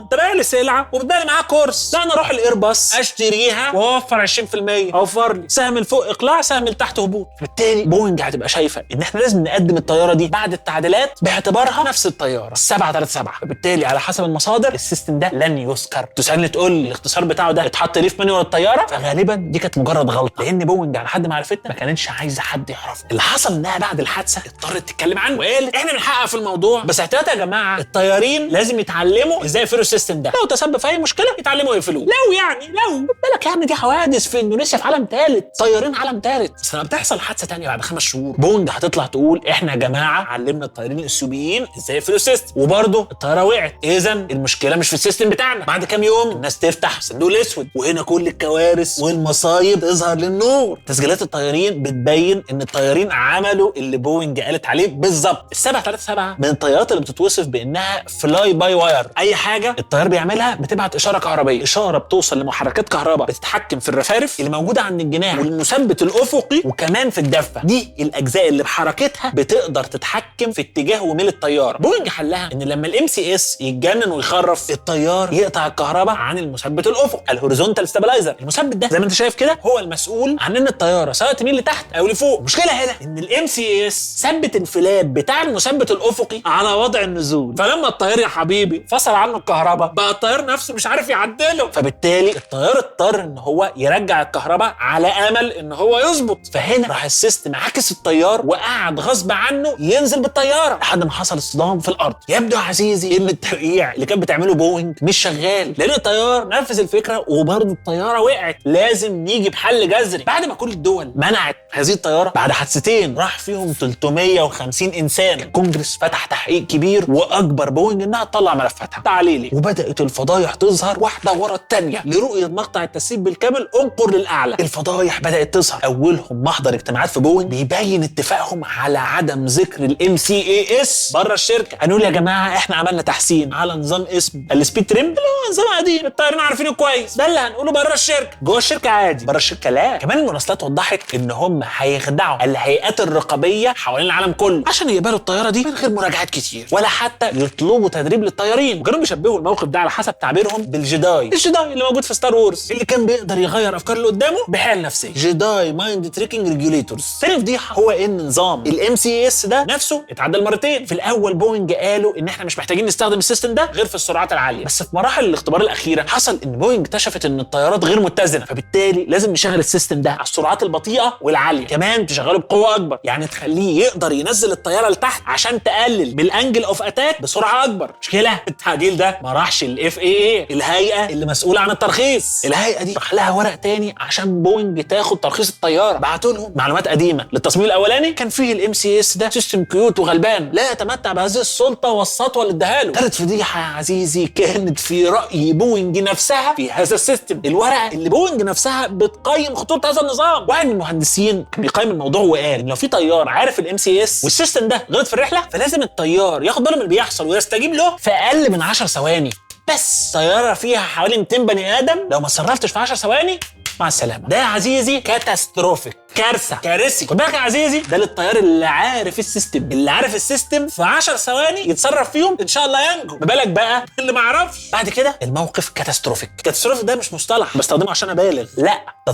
Speaker 1: انت بايع لي سلعه وبتبيع معاها كورس، لا انا اروح الايرباص اشتريها واوفر 20%، اوفر لي سهم لفوق اقلاع سهم لتحت هبوط. بالتالي بوينج هتبقى شايفه ان احنا لازم نقدم الطياره دي بعد التعديلات باعتبارها نفس الطياره 737. فبالتالي على حسب المصادر السيستم ده لن يذكر. تسالني تقول لي الاختصار بتاعه ده اتحط ليه في مانيوال الطياره، فغالبا دي كانت مجرد غلطه لان بوينج على حد معرفتنا ما كانتش عايزه حد يعرفه. اللي حصل انها بعد الحادثه اضطرت تتكلم عنه وقالت احنا بنحقق في الموضوع بس احتياط يا جماعه، الطيارين لازم يتعلموا ازاي يقفلوا السيستم ده، لو تسبب في اي مشكله يتعلموا يقفلوه. لو بالك يعني دي حوادث في اندونيسيا في عالم ثالث، طيارين عالم ثالث، بس لما بتحصل حادثه ثانيه بعد 5 شهور بوينج هتطلع تقول احنا يا جماعه علمنا الطيارين الاثيوبيين ازاي يقفلوا السيستم وبرده الطياره وقعت، اذا المشكله مش في السيستم بتاعنا. بعد كام يوم الناس تفتح الصندوق الاسود وهنا كل الكوارث والمصايب تظهر للنور. تسجيلات الطيارين بتبين ان الطيارين عملوا اللي بوينج قالت عليه بالظبط. ال 737 من الطيارات اللي بتتوصف بانها فلاي باي واير، اي حاجه الطيار بيعملها بتبعت اشاره كهربائيه، اشاره بتوصل لمحركات كهرباء بتتحكم في الرفارف اللي موجوده عند الجناح والمثبت الافقي وكمان في الدفه. دي الاجزاء اللي بحركتها بتقدر تتحكم في اتجاه وميل الطياره. بوينج حلها ان لما الMCAS يتجنن ويخرف الطيار يقطع الكهرباء عن المثبت الافقي الهوريزونتال ستابلايزر. المثبت ده زي ما انت شايف كده هو المسؤول عن ان الطياره سواء تميل لتحت او لفوق. المشكله هنا ان الMCAS ثبت الفلاب بتاع المثبت الافقي على وضع النزول، فلما الطيار يا حبيبي فصل عنه الكهرباء بقى الطيار نفسه مش عارف يعدله، فبالتالي الطيار اضطر ان هو يرجع الكهرباء على امل ان هو يظبط. فهنا راح السيستم عكس الطيار وقعد غصب عنه ينزل بالطياره لحد ما حصل اصطدام في الارض. يبدو يا عزيزي ان التوقيع اللي كانت بتعمله بوينج مش شغال، لان الطيار نفذ الفكره وبرضه الطياره وقعت. لازم نيجي بحل جذري. بعد ما كل الدول منعت هذه الطياره بعد حادثتين راح فيهم 350 انسان، الكونجرس فتح تحقيق كبير واجبر بوينج انها تطلع ملفاتها تعاليلي، وبدات الفضايح تظهر واحده ورا الثانيه لرؤيه مقطع التسريب بالكامل انقر للاعلى. الفضايح بدات تظهر، اولهم محضر اجتماعات في بوينج بيبين اتفاقهم على عدم ذكر الMCAS بره الشركه. هنقول يا جماعه احنا عملنا تحسين على نظام اسم السبيد تريم اللي هو نظام قديم الطيارين عارفينه كويس، ده اللي هنقوله بره الشركه. جوه الشركه عادي، بره الشركه لا. كمان المراسلات وضحت ان هم هيخدعوا الهيئات الرقابيه حوالين العالم كله عشان يقبلوا الطياره دي من غير مراجعات كتير ولا حتى يطلبوا تدريب للطيارين. وكانوا بيشبهوا الموقف ده على حسب تعبيرهم بالجداي، الجداي اللي موجود في ستار وورز اللي كان بيقدر يغير افكار اللي قدامه بحال نفسيه، جداي مايند تريكنج ريجوليتورز. ثاني فضيحه هو ان نظام الMCAS ده نفسه اتعدل مرتين. في الاول بوينج قالوا ان احنا مش محتاجين نستخدم السيستم ده غير في السرعات العاليه، بس في مراحل الاختبار الاخيره حصل ان بوينج اكتشفت ان الطيارات غير متزنه، فبالتالي لازم نشغل السيستم ده على السرعات البطيئه والعاليه، كمان تشغله بقوه اكبر، يعني تخليه يقدر ينزل الطياره لتحت عشان تقلل بالانجل اوف اتاك بسرعه اكبر. مشكله التعديل ده ما راحش الFAA الهيئه اللي مسؤوله عن الترخيص. الهيئه دي راح لها ورق تاني عشان بوينج تاخد ترخيص الطياره، بعتوا لهم معلومات قديمه للتصميم الاولاني كان فيه الMCAS ده سيستم كيوت وغلبان لا يتمتع بهذه السلطه والسطوه اللي اداها له. ثالث فضيحه يا عزيزي كانت في راي بوينج نفسها في هذا السيستم، الورقه اللي بوينج نفسها بتقيم خطوره هذا النظام. واحد من المهندسين كان بيقيم الموضوع وقال ان لو في طيار عارف الMCAS والسيستم ده غلط في الرحله فلازم الطيار ياخد باله من اللي بيحصل ويستجيب له في اقل من 10 ثواني. بس طياره فيها حوالي 200 بني ادم لو ما اتصرفتش في 10 ثواني مع السلامه. ده يا عزيزي كاتاستروفيك، كارثه، كارثي. خد بالك يا عزيزي ده للطيار اللي عارف السيستم، اللي عارف السيستم في 10 ثواني يتصرف فيهم ان شاء الله ينجو، ما بالك بقى اللي ما يعرفش. بعد كده الموقف كاتاستروفيك. كاتاستروفيك ده مش مصطلح بستخدمه عشان ابالغ، لا ده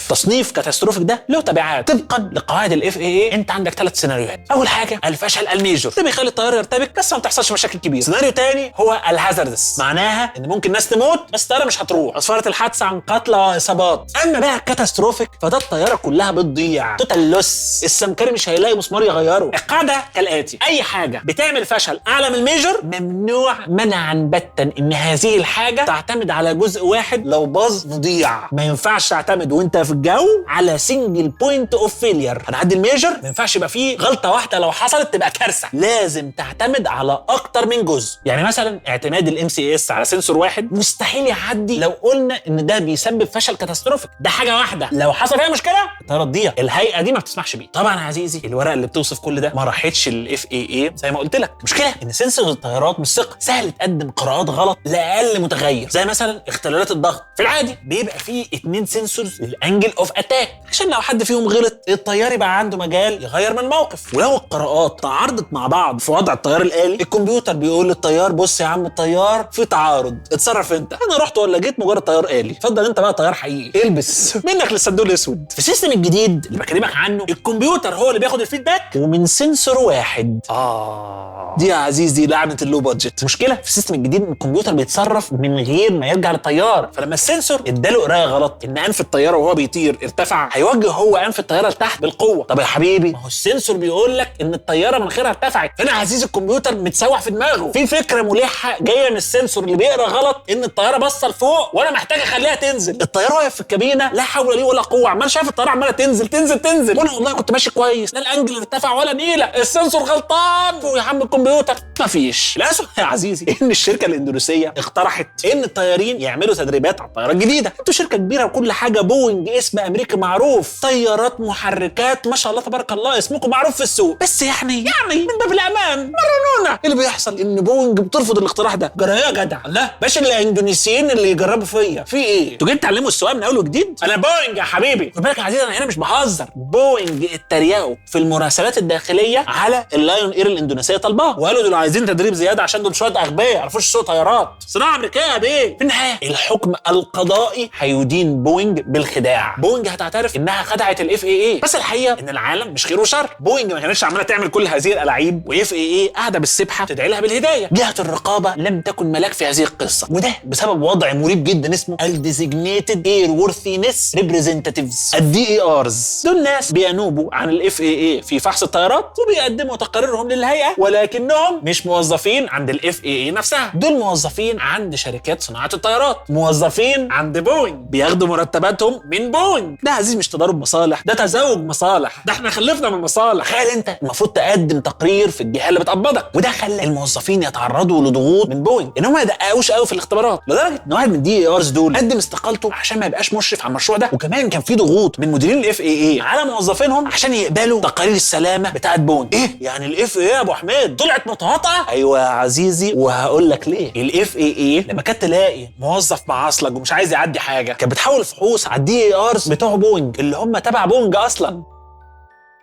Speaker 1: تصنيف كاتاستروفيك ده له تبعات. طبقا لقواعد الFAA انت عندك 3 سيناريوهات. اول حاجه الفشل الميجور، ده بيخلي الطيار يرتبك بس ما بتحصلش مشاكل كبيره. سيناريو تاني هو الهازاردس، معناها ان ممكن ناس تموت بس الطياره مش هتروح، اسفرت الحادثه عن قتلى واصابات. اما بقى الكاتاستروفيك فده الطياره كلها بتضيع، توتال لوس، السمكري مش هيلاقي مسمار يغيره. القاعده كالاتي: اي حاجه بتعمل فشل اعلى من الميجور ممنوع منعا باتا ان هذه الحاجه تعتمد على جزء واحد، لو باظ نضيع. ما ينفعش تعتمد وانت في الجو على سنجل بوينت اوف فيلير. هنعدي الميجور ما ينفعش يبقى فيه غلطه واحده لو حصلت تبقى كارثه، لازم تعتمد على اكتر من جزء. يعني مثلا اعتماد الMCAS على سنسور واحد مستحيل يعدي لو قلنا ان ده بيسبب فشل كاتاستروفيك، ده حاجه واحده لو حصل فيها مشكله الطياره تضيع. الهيئه دي ما بتسمحش بيه. طبعا يا عزيزي الورقه اللي بتوصف كل ده ما راحتش الFAA زي ما قلت لك. مشكله ان سنسور الطيارات مش ثقه، سهل تقدم قراءات غلط لاقل متغير، زي مثلا اختلالات الضغط. في العادي بيبقى فيه 2 سنسورز للانجل اوف اتاك عشان لو حد فيهم غلط الطيار يبقى عنده مجال يغير من الموقف. ولو القراءات تعارضت مع بعض في وضع الطيار الآلي الكمبيوتر بيقول للطيار بص يا عم الطيار في تعارض، اتصرف انت، انا رحت ولا جيت مجرد طيار آلي، اتفضل انت بقى طيار حقيقي البس منك للصندوق الاسود. في السيستم الجديد اللي بكلمك عنه الكمبيوتر هو اللي بياخد الفيدباك ومن سنسور واحد. دي يا عزيزي لعنه اللو بادجت. مشكله في السيستم الجديد ان الكمبيوتر بيتصرف من غير ما يرجع للطيار، فلما السنسور اداله قرايه غلط ان انف الطياره وهو بيطير ارتفع هيوجه هو انف الطياره لتحت بالقوه. طب يا حبيبي ما هو السنسور بيقول لك ان الطياره مناخيرها ارتفعت. هنا يا عزيزي الكمبيوتر متسوح في دماغه، في فكره ملحه جايه من السنسور اللي بيقرا غلط ان الطياره باصه لفوق وانا محتاج اخليها تنزل. الطياره واقف في الكابينه لا حول لي ولا قوه، عمال شايف الطياره عماله تنزل تنزل تنزل، وانا والله كنت ماشي كويس، لا الانجل ارتفع ولا نيله، السنسور غلطان. يا عم الكمبيوتر مفيش. للاسف يا عزيزي ان الشركه الاندونيسيه اقترحت ان الطيارين يعملوا تدريبات على الطياره الجديده. انتوا شركه كبيره وكل حاجه، بوينج اسم امريكي معروف، طيارات محركات ما شاء الله تبارك الله، اسمكم معروف في السوق، بس يعني من باب الامان مرنونا. اللي بيحصل ان بوينج بترفض الاقتراح ده. جرى يا جدع الله باشا الاندونيسيين اللي يجربوا فيا في ايه؟ انتوا جايين تعلموا السواقه من اول وجديد؟ انا بوينج يا حبيبي. خد بالك يا عزيزي انا هنا مش بهزر، بوينج اتريقوا في المراسلات الداخليه على اللايون اير الاندونيسيه طالباه، وقالوا دول عايزين تدريب زياده عشان دول شويه اغبياء ما يعرفوش يسوقوا طيارات، صناعه امريكيه دي. في النهايه الحكم القضائي هيدين بوينج بالخداع. بوينج هتعترف انها خدعت الاف اي اي، بس الحقيقه ان العالم مش خير وشر. بوينج ما كانتش عماله تعمل كل هذه الالعاب، واف اي اي قاعده بالسبحه تدعي لها بالهدايه. جهه الرقابه لم تكن ملاك في هذه القصه، وده بسبب وضع مريب جدا اسمه الديزيجنيتد اير وورثينس ريبريزنتاتيفز، الدي اي ارز. دول ناس بينوبوا عن الاف اي اي في فحص الطيارات وبيقدموا تقاريرهم للهيئه، ولكنهم مش موظفين عند الاف اي اي نفسها، دول موظفين عند شركات صناعه الطيارات، موظفين عند بوينج بياخدوا مرتباتهم من بوينج. ده عزيز مش تضارب مصالح، ده تزاوج مصالح، ده احنا خلفنا من مصالح. تخيل انت المفروض تقدم تقرير في الجهه اللي بتقبضك، وده خلى الموظفين يتعرضوا لضغوط من بوينج ان هم ما يدققوش قوي في الاختبارات، لدرجه ان واحد من الدي اي ارز دول قدم استقالته عشان ما يبقاش مشرف على المشروع ده. وكمان كان في ضغوط من مديرين الاف اي اي على موظفينهم عشان يقبلوا تقارير السلامه بتاعت بوينج. ايه يعني الاف اي اي يا ابو حميد طلعت متواطئه؟ ايوه يا عزيزي، وهقول لك ليه. الاف اي اي لما كانت تلاقي موظف معصلج ومش عايز يعدي حاجه كانت بتحول فحوص على الدي اي ارز بتوع بوينج اللي هم تبع بوينج اصلا.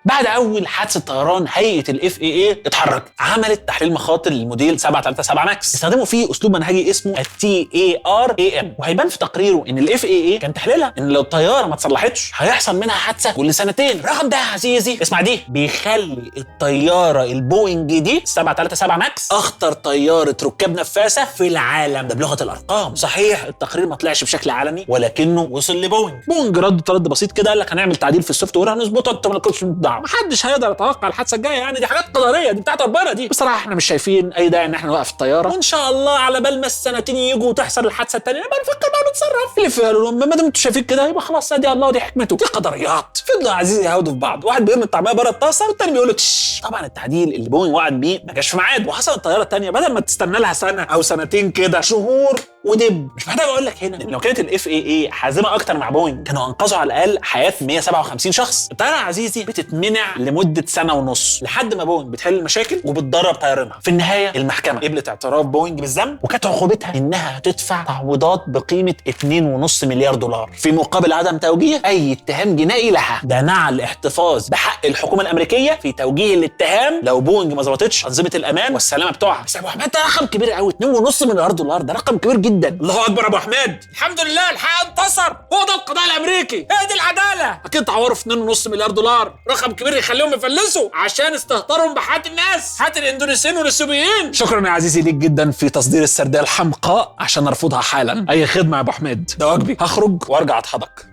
Speaker 1: بعد اول حادثه طيران هيئه الاف اي اي اتحركت، عملت تحليل مخاطر للموديل 737 ماكس، استخدموا فيه اسلوب منهجي اسمه التي اي ار اي ام، وهيبان في تقريره ان الاف اي اي كان تحليلها ان لو الطياره ما اتصلحتش هيحصل منها حادثه كل سنتين. الرقم ده يا عزيزي اسمع دي بيخلي الطياره البوينج دي 737 ماكس اخطر طياره ركاب نفاثه في العالم، ده بلغه الارقام. صحيح التقرير ما طلعش بشكل علني ولكنه وصل لبوينج. بوينج رد بسيط كده، قال لك هنعمل تعديل في السوفت وير هنظبطه، انت ما لكش دعوه، محدش هيقدر يتوقع الحادثه الجايه، يعني دي حاجات قدريه، دي بتاعت ربنا دي. بصراحه احنا مش شايفين اي داعي ان احنا نوقف الطياره، وان شاء الله على بال ما السنتين يجوا وتحصل الحادثه الثانيه نبقى نفكر بقى نتصرف. اللي فيها لهم ما دام انتوا شايفين كده يبقى خلاص ادي الله ودي حكمته، دي قدريات. فضلوا يا عزيزي يهودوا في بعض، واحد بيرمي الطعميه بره الطاسه والثاني بيقول له طبعا التعديل اللي بوينج وعد بيه ما جاش في ميعاده، وحصل الطياره الثانيه بدل ما تستنى لها سنه او سنتين كده شهور ودب. مش محتاج اقول لك هنا ان لو كانت الاف اي اي حازمه اكتر مع بوينج كانوا انقذوا على الاقل حياه 157 شخص. الطياره يا عزيزي بتتمنع لمده سنه ونص لحد ما بوينج بتحل المشاكل وبتدرب طيارينها. في النهايه المحكمه قبلت اعتراف بوينج بالذنب، وكانت عقوبتها انها هتدفع تعويضات بقيمه 2.5 مليار دولار في مقابل عدم توجيه اي اتهام جنائي لها. ده مع الاحتفاظ بحق الحكومه الامريكيه في توجيه الاتهام لو بوينج ما ظبطتش انظمه الامان والسلامه بتوعها. بس يا ابو حميد ده رقم كبير قوي، 2.5 مليار دولار، ده رقم كبير جدا. الله اكبر يا ابو حميد، الحمد لله الحق انتصر، هو ده القضاء الامريكي، هي دي العداله. اكيد تعوروا في 2.5 مليار دولار، رقم كبير يخليهم يفلسوا عشان استهتروا بحياه الناس، حياه الاندونيسيين والسوبيين. شكرا يا عزيزي ليك جدا في تصدير السرديه الحمقاء عشان ارفضها حالا. اي خدمه يا ابو حميد، ده واجبي، هخرج وارجع اضحضك.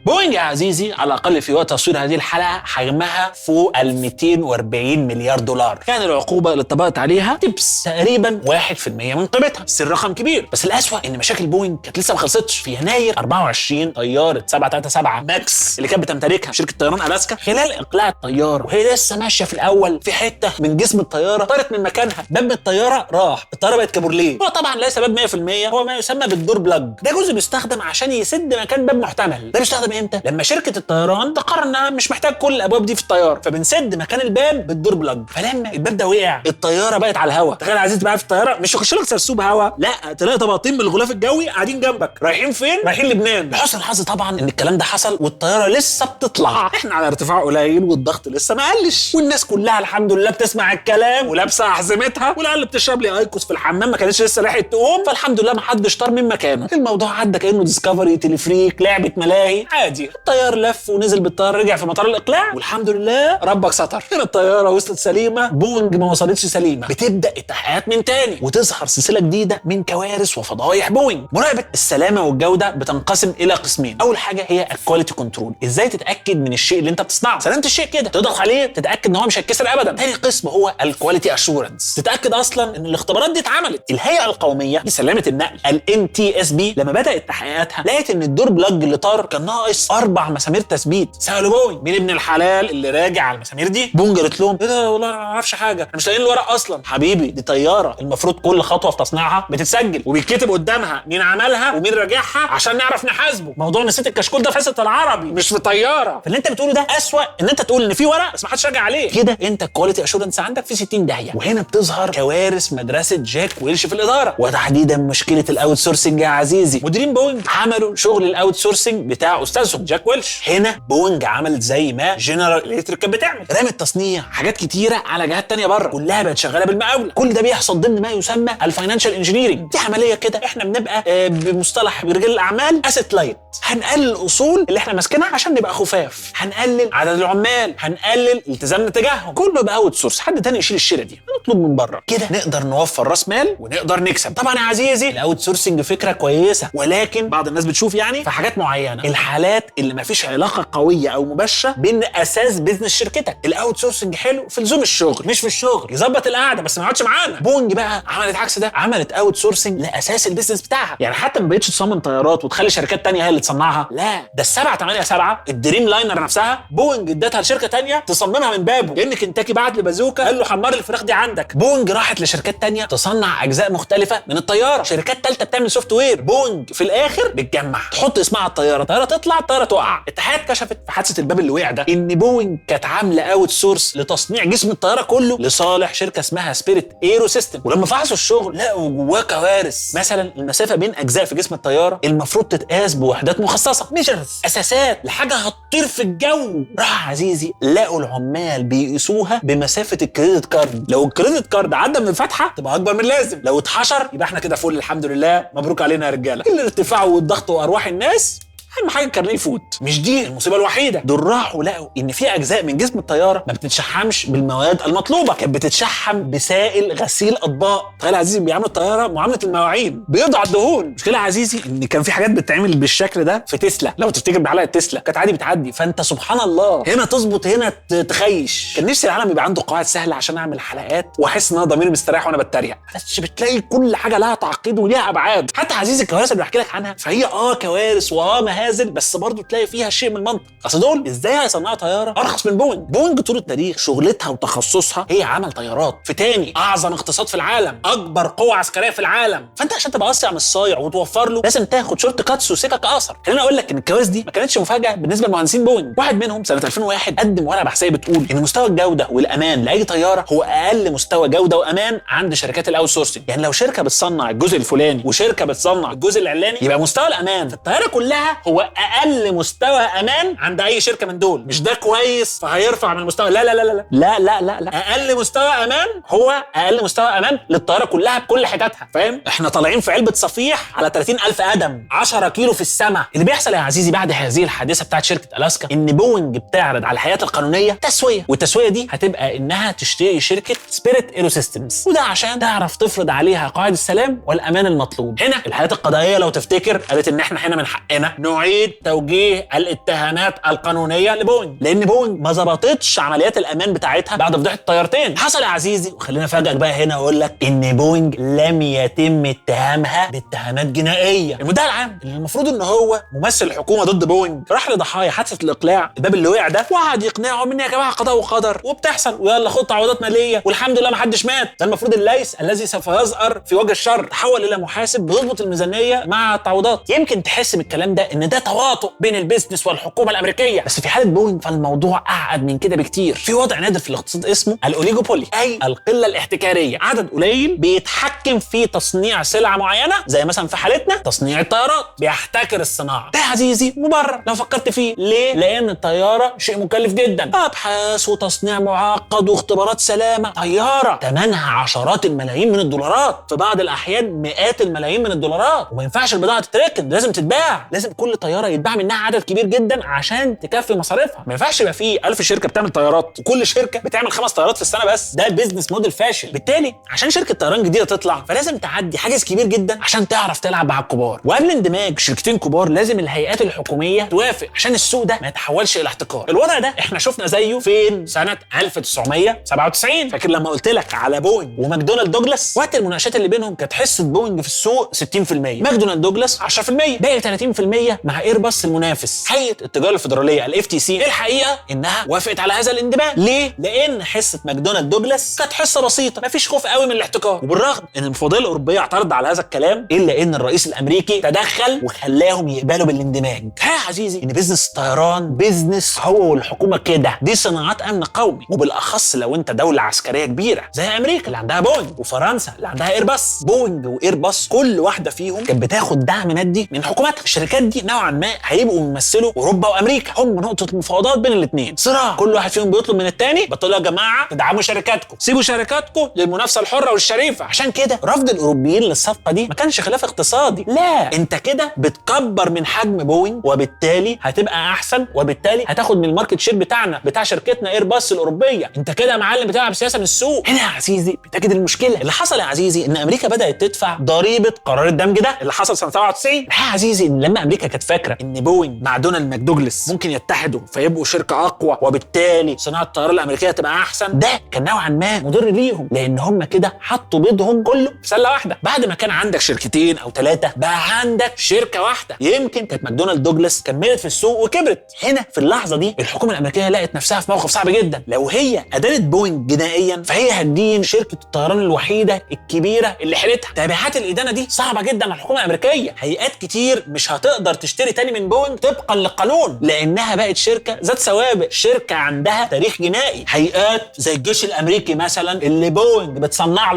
Speaker 1: بوينج يا عزيزي على الاقل في وقت تصوير هذه الحلقه حجمها فوق ال 240 مليار دولار، كان العقوبه اللي اتطبقت عليها تبس تقريبا 1% من قيمتها، بس الرقم كبير. بس الاسوأ ان مشاكل بوينج كانت لسه ما خلصتش. في يناير 24 طياره 737 ماكس اللي كانت بتمتلكها شركه طيران الاسكا خلال اقلاع الطياره وهي لسه ماشيه في الاول في حته من جسم الطياره طارت من مكانها، باب من الطياره راح، الطياره بقت كابورليه. هو طبعا ليس باب 100%، هو ما يسمى بالدور بلاج، ده جزء بيستخدم عشان يسد مكان باب محتمل. ده بيستخدم امتى؟ لما شركه الطيران تقرر انها مش محتاج كل الابواب دي في الطياره، فبنسد مكان الباب بالدور بلاج. فلما الباب ده وقع الطياره بقت على الهواء. تخيل عايز تبقى في الطياره مش يخش لك سرسوب هواء، لا تلاقي طبقتين من الغلاف الجوي قاعدين جنبك. رايحين فين؟ رايحين لبنان. لحسن الحظ طبعا ان الكلام ده حصل والطياره لسه بتطلع، احنا على ارتفاع قليل والضغط لسه ما قلش، والناس كلها الحمد لله بتسمع الكلام ولابسه احزمتها، والعيال اللي بتشرب لي ايكوس في الحمام ما كانتش لسه لحقت تقوم، فالحمد لله ما حدش طار من مكانه. الموضوع عدى كانه ديسكفري، تلفريك، لعبه ملاهي عادي. الطيار لف ونزل بالطياره، رجع في مطار الاقلاع والحمد لله ربك ستر. هنا الطياره وصلت سليمه، بوينج ما وصلتش سليمه. بتبدا التحقيقات من تاني وتظهر سلسله جديده من كوارث وفضايح بوينج. مراقبه السلامه والجوده بتنقسم الى قسمين. اول حاجه هي الكواليتي كنترول، ازاي تتاكد من الشيء اللي انت بتصنعه، سلامه الشيء كده تضغط عليه تتاكد ان هو مش هيتكسر ابدا. تاني قسم هو الكواليتي اشورنس، تتاكد اصلا ان الاختبارات دي اتعملت. الهيئه القوميه لسلامه النقل NTSB لما بدات تحقيقاتها لقيت ان الدور بلاج اللي طار كان ناقص 4 مسامير تثبيت. سالوا بوينج مين ابن الحلال اللي راجع على المسامير دي؟ بوينج قالت لهم ايه ده والله انا ما اعرفش حاجه، احنا مش لاقيين الورق اصلا. حبيبي دي طياره المفروض كل خطوه في تصنيعها بتتسجل وبيتكتب قدامها مين عملها ومين راجعها عشان نعرف نحاسبه. موضوع نسيت الكشكول ده في حصه العربي مش في طياره. فاللي انت بتقوله ده اسوأ ان انت تقول ان في ورق بس ما حدش راجع عليه، كده انت الكواليتي اشورنس عندك في 60 داهيه. وهنا بتظهر كوارث مدرسه جاك ويلش في الاداره، وتحديدا مشكله الاوت سورسنج يا عزيزي. مديرين بوينج عملوا شغل الاوت سورسنج بتاع استاذ استاذهم جاك ويلش. هنا بوينج عملت زي ما جنرال الكتريك كانت بتعمل، رمت تصنيع حاجات كتيره على جهات تانية بره، كلها بقت شغاله بالمقاوله. كل ده بيحصل ضمن ما يسمى الفاينانشال انجينيرنج. دي عمليه كده احنا بنبقى بمصطلح رجال الاعمال اسيت لايت. هنقلل الاصول اللي احنا ماسكينها عشان نبقى خفاف، هنقلل عدد العمال، هنقلل التزامنا تجاههم، كله يبقى اوت سورس، حد تاني يشيل الشيله دي، نطلب من بره كده نقدر نوفر راس مال ونقدر نكسب. طبعا يا عزيزي الاوت سورسنج فكره كويسه، ولكن بعض الناس بتشوف يعني في حاجات معينه، الحالات اللي ما فيش علاقه قويه او مباشره بين اساس بيزنس شركتك. الاوت سورسنج حلو في لزوم الشغل، مش في الشغل، يظبط القعده بس ما يقعدش معانا. بونج بقى عملت عكس ده، عملت اوت سورسنج لاساس البيزنس بتاعها. يعني حتى ما بقتش تصمم طيارات وتخلي شركات تانية هي اللي تصنعها، لا، ده ال787 الدريم لاينر نفسها بونج ادتها لشركه تانية تصممها من بابه. لان كنتاكي بعت لبازوكا قال له حمر الفراخ دي عندك، بونج راحت لشركات تانية تصنع اجزاء مختلفه من الطياره، شركات ثالثه بتعمل سوفت وير. بونج في الاخر بتجمع، تحط اسمها على الطياره، الطياره تطلع، الطياره تقع. اتحاد كشفت في حادثه الباب اللي وقع ده ان بوينج كانت عامله اوت سورس لتصنيع جسم الطياره كله لصالح شركه اسمها سبيريت ايرو سيستم. ولما فحصوا الشغل لقوا جواه كوارث. مثلا المسافه بين اجزاء في جسم الطياره المفروض تتقاس بوحدات مخصصه، ميجرز، اساسات لحاجه هتطير في الجو. راح عزيزي لقوا العمال بيقيسوها بمسافه الكريدت كارد، لو الكريدت كارد عدى من الفتحه تبقى اكبر من اللازم، لو اتحشر يبقى احنا كده فل الحمد لله، مبروك علينا يا رجاله. الارتفاع والضغط وارواح الناس اهم حاجه الكارنيه يفوت. مش دي المصيبه الوحيده، دول راحوا لقوا ان في اجزاء من جسم الطياره ما بتتشحمش بالمواد المطلوبه، كانت بتتشحم بسائل غسيل اطباق. تخيل يا عزيزي بيعملوا الطياره معامله المواعين، بيقضوا على الدهون. المشكله يا عزيزي ان كان في حاجات بتتعمل بالشكل ده في تسلا، لو تفتكر بحلقه تسلا كانت عادي بتعدي، فانت سبحان الله هنا تظبط هنا تخيش. كان نفسي العالم يبقى عنده قواعد سهله عشان اعمل حلقات واحس ان انا ضميري مستريح وانا بتريق، بس بتلاقي كل حاجه لها تعقيد وليها ابعاد. حتى عزيزي الكوارث اللي بحكي لك عنها فهي كوارث مهازل، بس برضه تلاقي فيها شيء من المنطق. اصل دول ازاي هيصنعوا طياره ارخص من بوينج؟ بوينج طول التاريخ شغلتها وتخصصها هي عمل طيارات في تاني اعظم اقتصاد في العالم، اكبر قوه عسكريه في العالم. فانت عشان تبقى اسرع من الصايع وتوفر له لازم تاخد شورت كاتس وسكك اقصر. خليني اقول لك ان الكوارث دي ما كانتش مفاجاه بالنسبه لمهندسين بوينج. واحد منهم سنه 2001 قدم ورقه بحثيه بتقول ان مستوى الجوده والامان لاي طياره هو اقل مستوى جوده وامان عند شركات الاوت سورسنج. يعني لو شركه بتصنع الجزء الفلاني وشركه بتصنع الجزء العلاني يبقى مستوى الامان في الطياره كلها هو اقل مستوى امان عند اي شركه من دول. مش ده كويس فهيرفع من المستوى، لا لا لا لا لا لا لا لا، اقل مستوى امان هو اقل مستوى امان للطياره كلها بكل حتتها، فاهم؟ احنا طالعين في علبه صفيح على 30,000 قدم 10 كيلو في السماء. اللي بيحصل يا عزيزي بعد هذه الحادثه بتاعت شركه الاسكا ان بوينج بتعرض على الهيئات القانونيه تسويه، والتسويه دي هتبقى انها تشتري شركه سبيريت ايرو سيستمز، وده عشان تعرف تفرض عليها قواعد السلام والامان المطلوب. هنا الهيئات القضائيه لو تفتكر قالت ان احنا هنا من حقنا نعيد توجيه الاتهامات القانونيه لبوينج، لان بوينج ما ظبطتش عمليات الامان بتاعتها بعد فضيحه الطيارتين. حصل يا عزيزي، وخلينا افاجئك بقى هنا واقول لك ان بوينج لم يتم اتهامها باتهامات جنائيه. المدعي العام اللي المفروض ان هو ممثل الحكومه ضد بوينج راح لضحايا حادثه الاقلاع الباب اللي وقع ده وقعد يقنعهم ان يا جماعه قضاء وقدر وبتحصل ويلا خد تعويضات ماليه والحمد لله ما حدش مات. ده المفروض الليث الذي سوف يزأر في وجه الشر تحول الى محاسب بيضبط الميزانيه مع التعويضات. يمكن تحس بالكلام ده ان ده تواطؤ بين البيزنس والحكومه الامريكيه، بس في حاله بوينج فالموضوع اعقد من كده بكتير. في وضع نادر في الاقتصاد اسمه الاوليجوبولي، اي القله الاحتكاريه، عدد قليل بيتحكم في تصنيع سلعه معينه، زي مثلا في حالتنا تصنيع الطيارات بيحتكر الصناعه. ده يا عزيزي مبرر لو فكرت فيه. ليه؟ لان الطياره شيء مكلف جدا، ابحاث وتصنيع معقد واختبارات سلامه. طياره ثمنها عشرات الملايين من الدولارات، في بعض الاحيان مئات الملايين من الدولارات، وما ينفعش البضاعه تتركن، لازم تتباع، لازم كل طياره يتباع منها عدد كبير جدا عشان تكفي مصاريفها. ما ينفعش يبقى في 1000 شركه بتعمل طيارات وكل شركه بتعمل 5 طيارات في السنه بس، ده بيزنس موديل فاشل. بالتالي عشان شركه طيران جديده تطلع فلازم تعدي حاجز كبير جدا عشان تعرف تلعب مع الكبار، وقبل اندماج شركتين كبار لازم الهيئات الحكوميه توافق عشان السوق ده ما يتحولش الى احتكار. الوضع ده احنا شفنا زيه فين؟ سنه 1997. فاكر لما قلت لك على بوينج وماكدونالد دوجلاس؟ وقت المناقشات اللي بينهم كانت حصه بوينج في السوق 60%، ماكدونالد دوجلاس 10%، باقي 30% مع ايرباص المنافس. هيئه التجاره الفدراليه FTC الحقيقه انها وافقت على هذا الاندماج. ليه؟ لان حصه ماكدونالد دوجلاس كانت حصه بسيطه، مفيش خوف قوي من الاحتكار. وبالرغم ان المفوضيه الاوروبيه اعترضت على هذا الكلام الا ان الرئيس الامريكي تدخل وخلاهم يقبلوا بالاندماج. يا عزيزي ان بيزنس الطيران بيزنس هو والحكومه كده، دي صناعات امن قومي، وبالاخص لو انت دوله عسكريه كبيره زي امريكا اللي عندها بوينج وفرنسا اللي عندها ايرباص. بوينج وايرباص كل واحده فيهم كانت بتاخد دعم مادي من حكوماتها. الشركات دي نوعا نوعا ما هيبقوا بيمثلوا اوروبا وامريكا، هم نقطه المفاوضات بين الاثنين، صراع كل واحد فيهم بيطلب من الثاني بتقول يا جماعه تدعموا شركاتكم، سيبوا شركاتكم للمنافسه الحره والشريفه. عشان كده رفض الاوروبيين للصفقه دي ما كانش خلاف اقتصادي، لا انت كده بتكبر من حجم بوينج وبالتالي هتبقى احسن، وبالتالي هتاخد من الماركت شير بتاعنا بتاع شركتنا ايرباص الاوروبيه. انت كده يا معلم بتلعب سياسه من السوق. هنا يا عزيزي بتجد المشكله اللي حصل يا عزيزي ان امريكا بدات تدفع ضريبه قرار الدمج ده اللي حصل سنه 97. الحقيقه يا عزيزي ان لما امريكا كانت فاكره ان بوينج مع دونالد ماكدوجلاس ممكن يتحدوا فيبقوا شركه اقوى وبالتالي صناعه الطيران الامريكيه تبقى احسن، ده كان نوعا ما مضر ليهم لان هم كده حطوا بيضهم كله في سله واحده. بعد ما كان عندك شركتين او ثلاثه بقى عندك شركه واحده. يمكن كانت ماكدونالد دوجلاس كملت في السوق وكبرت. هنا في اللحظه دي الحكومه الامريكيه لقت نفسها في موقف صعب جدا. لو هي ادانت بوينج جنائيا فهي هتدين شركه الطيران الوحيده الكبيره اللي حيلتها. تبعات الادانه دي صعبه جدا على الحكومه الامريكيه. هيئات كتير مش هتقدر تشتري تاني من بوينج طبقا للقانون لانها بقت شركه ذات سوابق، شركه عندها تاريخ جنائي. هيئات زي الجيش الامريكي مثلا اللي بوينج بتصنع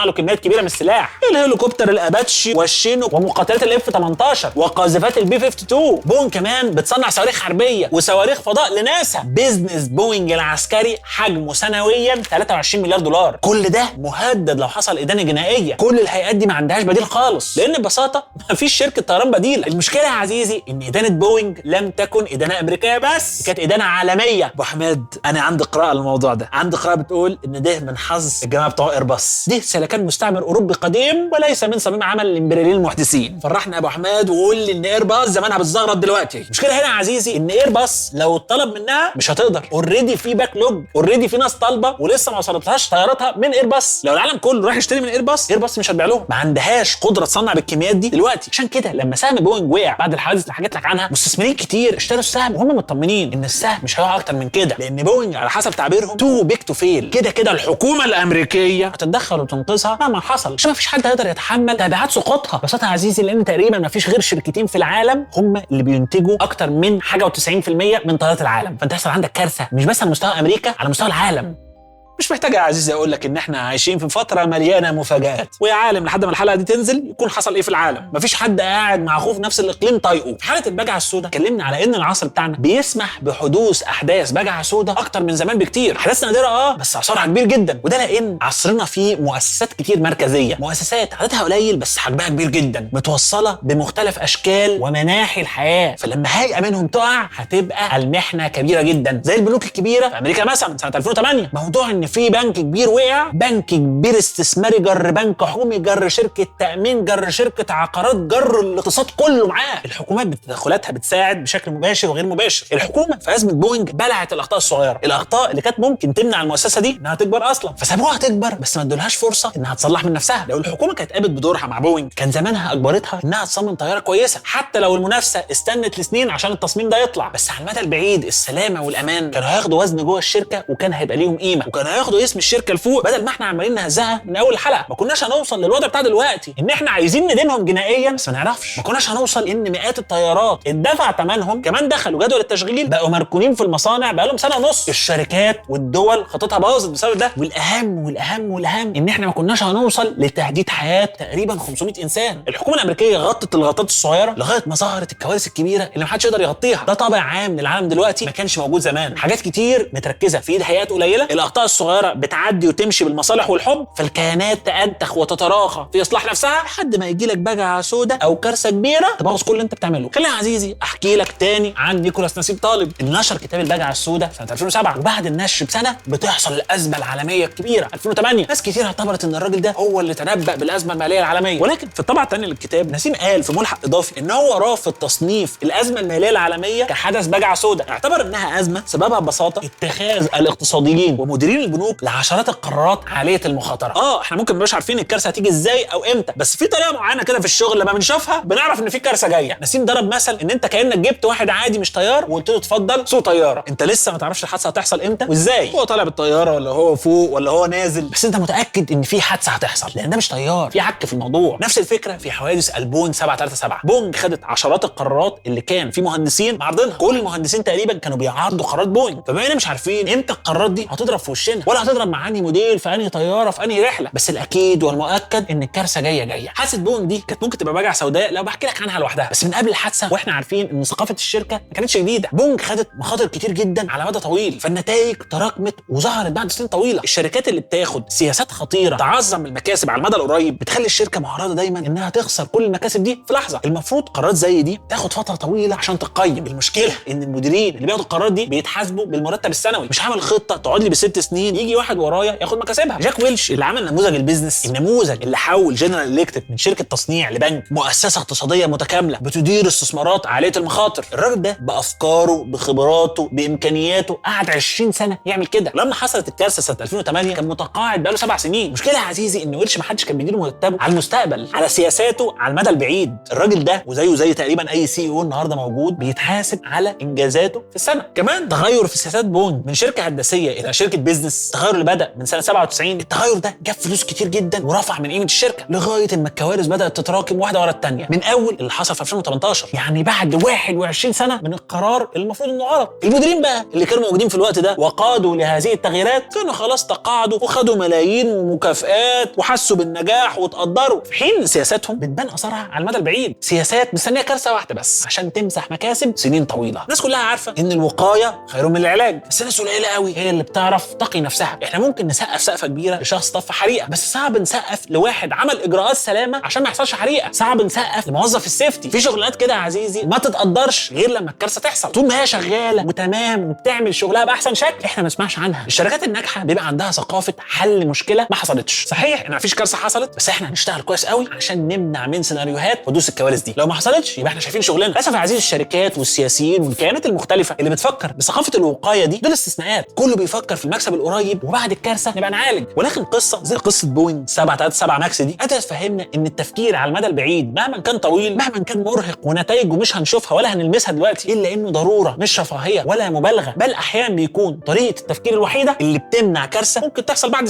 Speaker 1: له كميات كبيره من السلاح، الهليكوبتر الاباتشي والشينوك ومقاتلات الاف 18 وقاذفات البي 52. بوينج كمان بتصنع صواريخ حربيه وصواريخ فضاء لناسا. بيزنس بوينج العسكري حجمه سنويا 23 مليار دولار. كل ده مهدد لو حصل ادانه جنائيه. كل الهيئات دي ما عندهاش بديل خالص لان ببساطه ما فيش شركه طيران بديله. المشكله يا عزيزي ان ادانه بوينج لم تكن ادانه امريكيه بس، كانت ادانه عالميه. ابو حماد انا عندي قراءه للموضوع ده، عندي قراءه بتقول ان ده من حظ الجماعه بتوع ايرباص. ده سلكان مستعمر اوروبي قديم وليس من صميم عمل الامبرياليين المحدثين. فرحنا يا ابو حماد وقول لي ان ايرباص زمانها بتزغرط دلوقتي. المشكله هنا يا عزيزي ان ايرباص لو اتطلب منها مش هتقدر. اوريدي في باك لوج، اوريدي في ناس طالبه ولسه ما وصلتهاش طياراتها من ايرباص. لو العالم كله راح يشتري من ايرباص مش هتبيع لهم، ما عندهاش قدره تصنع بالكميات دي دلوقتي. عشان كده لما سهم بوينج وقع بعد الحوادث اللي حكيت لك عنها مستثمرين كتير اشتروا السهم وهم مطمنين ان السهم مش هيقع اكتر من كده لان بوينج على حسب تعبيرهم تو بيج تو فيل. كده الحكومه الامريكيه هتتدخل وتنقذها مهما حصل عشان ما فيش حد هيقدر يتحمل تبعات سقوطها. ببساطه يا عزيزي لان تقريبا ما فيش غير شركتين في العالم هم اللي بينتجوا اكتر من حاجه و90% من طيارات العالم. فانت هيحصل عندك كارثه مش بس على مستوى امريكا، على مستوى العالم. مش محتاج يا عزيزي اقول لك ان احنا عايشين في فتره مليانه مفاجآت، ويا عالم لحد ما الحلقه دي تنزل يكون حصل ايه في العالم. مفيش حد قاعد مع اخوه في نفس الاقليم طايقه. في حاله البجعه السوداء اتكلمنا على ان العصر بتاعنا بيسمح بحدوث احداث بجعه سوداء اكتر من زمان بكتير. احداث نادره بس اثرها كبير جدا، وده لان عصرنا فيه مؤسسات كتير مركزيه، مؤسسات عددها قليل بس حجمها كبير جدا، متوصله بمختلف اشكال ومناحي الحياه. فلما هيئه منهم تقع هتبقى المحنه كبيره جدا. زي البنوك الكبيره في امريكا مثلا سنه 2008. موضوع ان في بنك كبير وقع، بنك كبير استثماري جر بنك حكومي جر شركه تامين جر شركه عقارات جر الاقتصاد كله معاه. الحكومات بتدخلاتها بتساعد بشكل مباشر وغير مباشر. الحكومه في ازمه بوينج بلعت الاخطاء الصغيره، الاخطاء اللي كانت ممكن تمنع المؤسسه دي انها تكبر اصلا، فسابوها تكبر بس ما ادولهاش فرصه انها تصلح من نفسها. لو الحكومه كانت قامت بدورها مع بوينج كان زمانها اجبرتها انها تصمم طياره كويسه، حتى لو المنافسه استنت لسنين عشان التصميم ده يطلع. بس على المدى البعيد السلامه والامان كانوا هياخدوا وزن جوه الشركه وكان هيبقى ليهم قيمه، وكانوا هياخدوا اسم الشركه لفوق بدل ما احنا عمالين نهزها من اول الحلقه. ما كناش هنوصل للوضع بتاع دلوقتي ان احنا عايزين ندينهم جنائيا بس ما نعرفش. ما كناش هنوصل ان مئات الطيارات اتدفع ثمنهم كمان دخلوا جدول التشغيل بقوا مركونين في المصانع بقالهم سنه ونص. الشركات والدول خطتها باظت بسبب ده. والاهم ان احنا ما كناش هنوصل لتهديد حياه تقريبا 500 انسان. الحكومه الامريكيه غطت الغطات الصغيره لغايه ما ظهرت الكوارث الكبيره اللي ما حدش يقدر يغطيها. ده طابع عام للعالم دلوقتي ما كانش موجود زمان. حاجات كتير متركزه في ايد هيئات قليله، الاخطاء الصغيره بتعدي وتمشي بالمصالح والحب، فالكيانات تأنتخ وتتراخى في اصلاح نفسها لحد ما يجي لك بجعه سوداء او كارثه كبيره تبوظ كل اللي انت بتعمله. خليني يا عزيزي احكي لك تاني عن نيكولاس نسيب طالب اللي نشر كتاب البجعه السوداء سنه 2007، وبعد النشر بسنه بتحصل الازمه العالميه الكبيره 2008. ناس كتير اعتبرت ان الراجل ده هو اللي تنبأ بالازمه الماليه العالميه، ولكن في الطبعه الثانيه للكتاب نسيم قال في ملحق اضافي ان هو رافض تصنيف الازمه الماليه العالميه كحدث بجعه سوداء، اعتبر انها ازمه سببها ببساطه اتخاذ الاقتصاديين ومديرين البنوك لعشرات القرارات عاليه المخاطره. احنا ممكن مش عارفين الكارثه هتيجي ازاي او امتى، بس في طريقه معينه كده في الشغل لما بنشوفها بنعرف ان في كارثه جايه. نسيم ضرب مثل ان انت كانك جبت واحد عادي مش طيار وقلت له اتفضل سوق طياره، انت لسه ما تعرفش الحادثه هتحصل امتى وازاي، هو طالع بالطياره ولا هو فوق ولا هو نازل، بس انت متاكد ان في حادثه هتحصل لان ده مش طيار، في عك في الموضوع. نفس الفكره في حوادث البون 737. بونج خدت عشرات القرارات اللي كان في مهندسين معارضينها، كل المهندسين تقريبا كانوا بيعارضوا قرارات بوينج، فبقينا مش عارفين امتى القرارات دي هتضرب في وشنا. سنين، ولا هتضرب مع انهي موديل في انهي طياره في انهي رحله. بس الاكيد والمؤكد ان الكارثه جايه. حادثه بوينج دي كانت ممكن تبقى بجعه سوداء لو بحكي لك عنها لوحدها، بس من قبل الحادثه واحنا عارفين ان ثقافه الشركه ما كانتش جديده. بوينج خدت مخاطر كتير جدا على مدى طويل، فالنتائج تراكمت وظهرت بعد سنين طويله. الشركات اللي بتاخد سياسات خطيره تعظم المكاسب على المدى القريب بتخلي الشركه معرضه دايما انها تخسر كل المكاسب دي في لحظه. المفروض قرارات زي دي تاخد فتره طويله عشان تقيم. المشكله ان المديرين اللي بياخدوا القرارات دي بيتحاسبوا بالمرتب السنوي، مش عامل خطه تقعد لي ب6 سنين يجي واحد ورايا ياخد مكاسبها. جاك ويلش اللي عمل نموذج البيزنس، النموذج اللي حول جنرال الكتريك من شركه تصنيع لبنك، مؤسسه اقتصاديه متكامله بتدير استثمارات عاليه المخاطر. الراجل ده بافكاره بخبراته بامكانياته قعد 20 سنه يعمل كده. لما حصلت الكارثه سنه 2008 كان متقاعد بقاله 7 سنين. المشكله يا عزيزي ان ويلش ما حدش كان بيديله مرتبه على المستقبل، على سياساته على المدى البعيد. الراجل ده وزيه زي تقريبا اي سي او النهارده موجود بيتحاسب على انجازاته في السنه. كمان تغير في سياسات بوينج من شركه هندسيه الى شركه بيزنس، التغير اللي بدا من سنه 97. التغير ده جاب فلوس كتير جدا ورفع من قيمه الشركه لغايه اما الكوارث بدات تتراكم واحده ورا الثانيه. من اول اللي حصل في 2018، يعني بعد 21 سنه من القرار اللي المفروض انه غلط. المديرين بقى اللي كانوا موجودين في الوقت ده وقادوا لهذه التغييرات كانوا خلاص تقاعدوا وخدوا ملايين ومكافآت وحسوا بالنجاح وتقدروا، في حين سياساتهم بتبان اثرها على المدى البعيد. سياسات مستنيه كارثه واحده بس عشان تمسح مكاسب سنين طويله. الناس كلها عارفه ان الوقايه خير من العلاج، بس ناس قليله قوي هي اللي بتعرف تقي نفسها. احنا ممكن نسقف سقفه كبيره لشخص طفى حريقه، بس صعب نسقف لواحد عمل اجراءات سلامه عشان ما يحصلش حريقه. صعب نسقف لموظف السيفتي. في شغلانات كده يا عزيزي ما تتقدرش غير لما الكارثه تحصل. طول ما هي شغاله وتمام وبتعمل شغلها باحسن شكل احنا ما نسمعش عنها. الشركات الناجحه بيبقى عندها ثقافه حل مشكله ما حصلتش. صحيح ان مفيش كارثه حصلت، بس احنا هنشتغل كويس قوي عشان نمنع من سيناريوهات حدوث الكوارث دي. لو ما حصلتش يبقى احنا شايفين شغلنا. للاسف يا عزيزي الشركات والسياسيين والكيانات المختلفه اللي بتفكر بثقافه الوقايه دي دول استثناءات. كله بيفكر في المكسب القريب وبعد الكارثه نبقى نعالج. ولكن قصه زي قصه بوينج 737 ماكس دي قدرت تفهمنا ان التفكير على المدى البعيد مهما كان طويل مهما كان مرهق ونتائجه مش هنشوفها ولا هنلمسها دلوقتي، الا انه ضروره مش رفاهيه ولا مبالغه، بل احيانا بيكون طريقه التفكير الوحيده اللي بتمنع كارثه ممكن تحصل بعد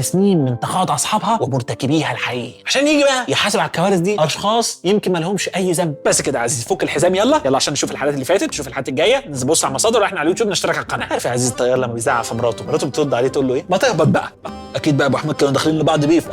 Speaker 1: سنين من تقاعد اصحابها ومرتكبيها الحقيقي. عشان يجي بقى يحاسب على الكوارث دي اشخاص يمكن ما لهمش اي ذنب. بس كده يا عزيزي فك الحزام يلا عشان نشوف الحلقات اللي فاتت، نشوف الحلقات الجايه، نبص على المصادر واحنا على اليوتيوب نشترك على القناه. عارف يا عزيزي الطيار لما بيزعق في مراته بترد عليه تقول له ايه؟ ما تهبط بقى. اكيد بقى ابو احمد كانوا داخلين لبعض بيف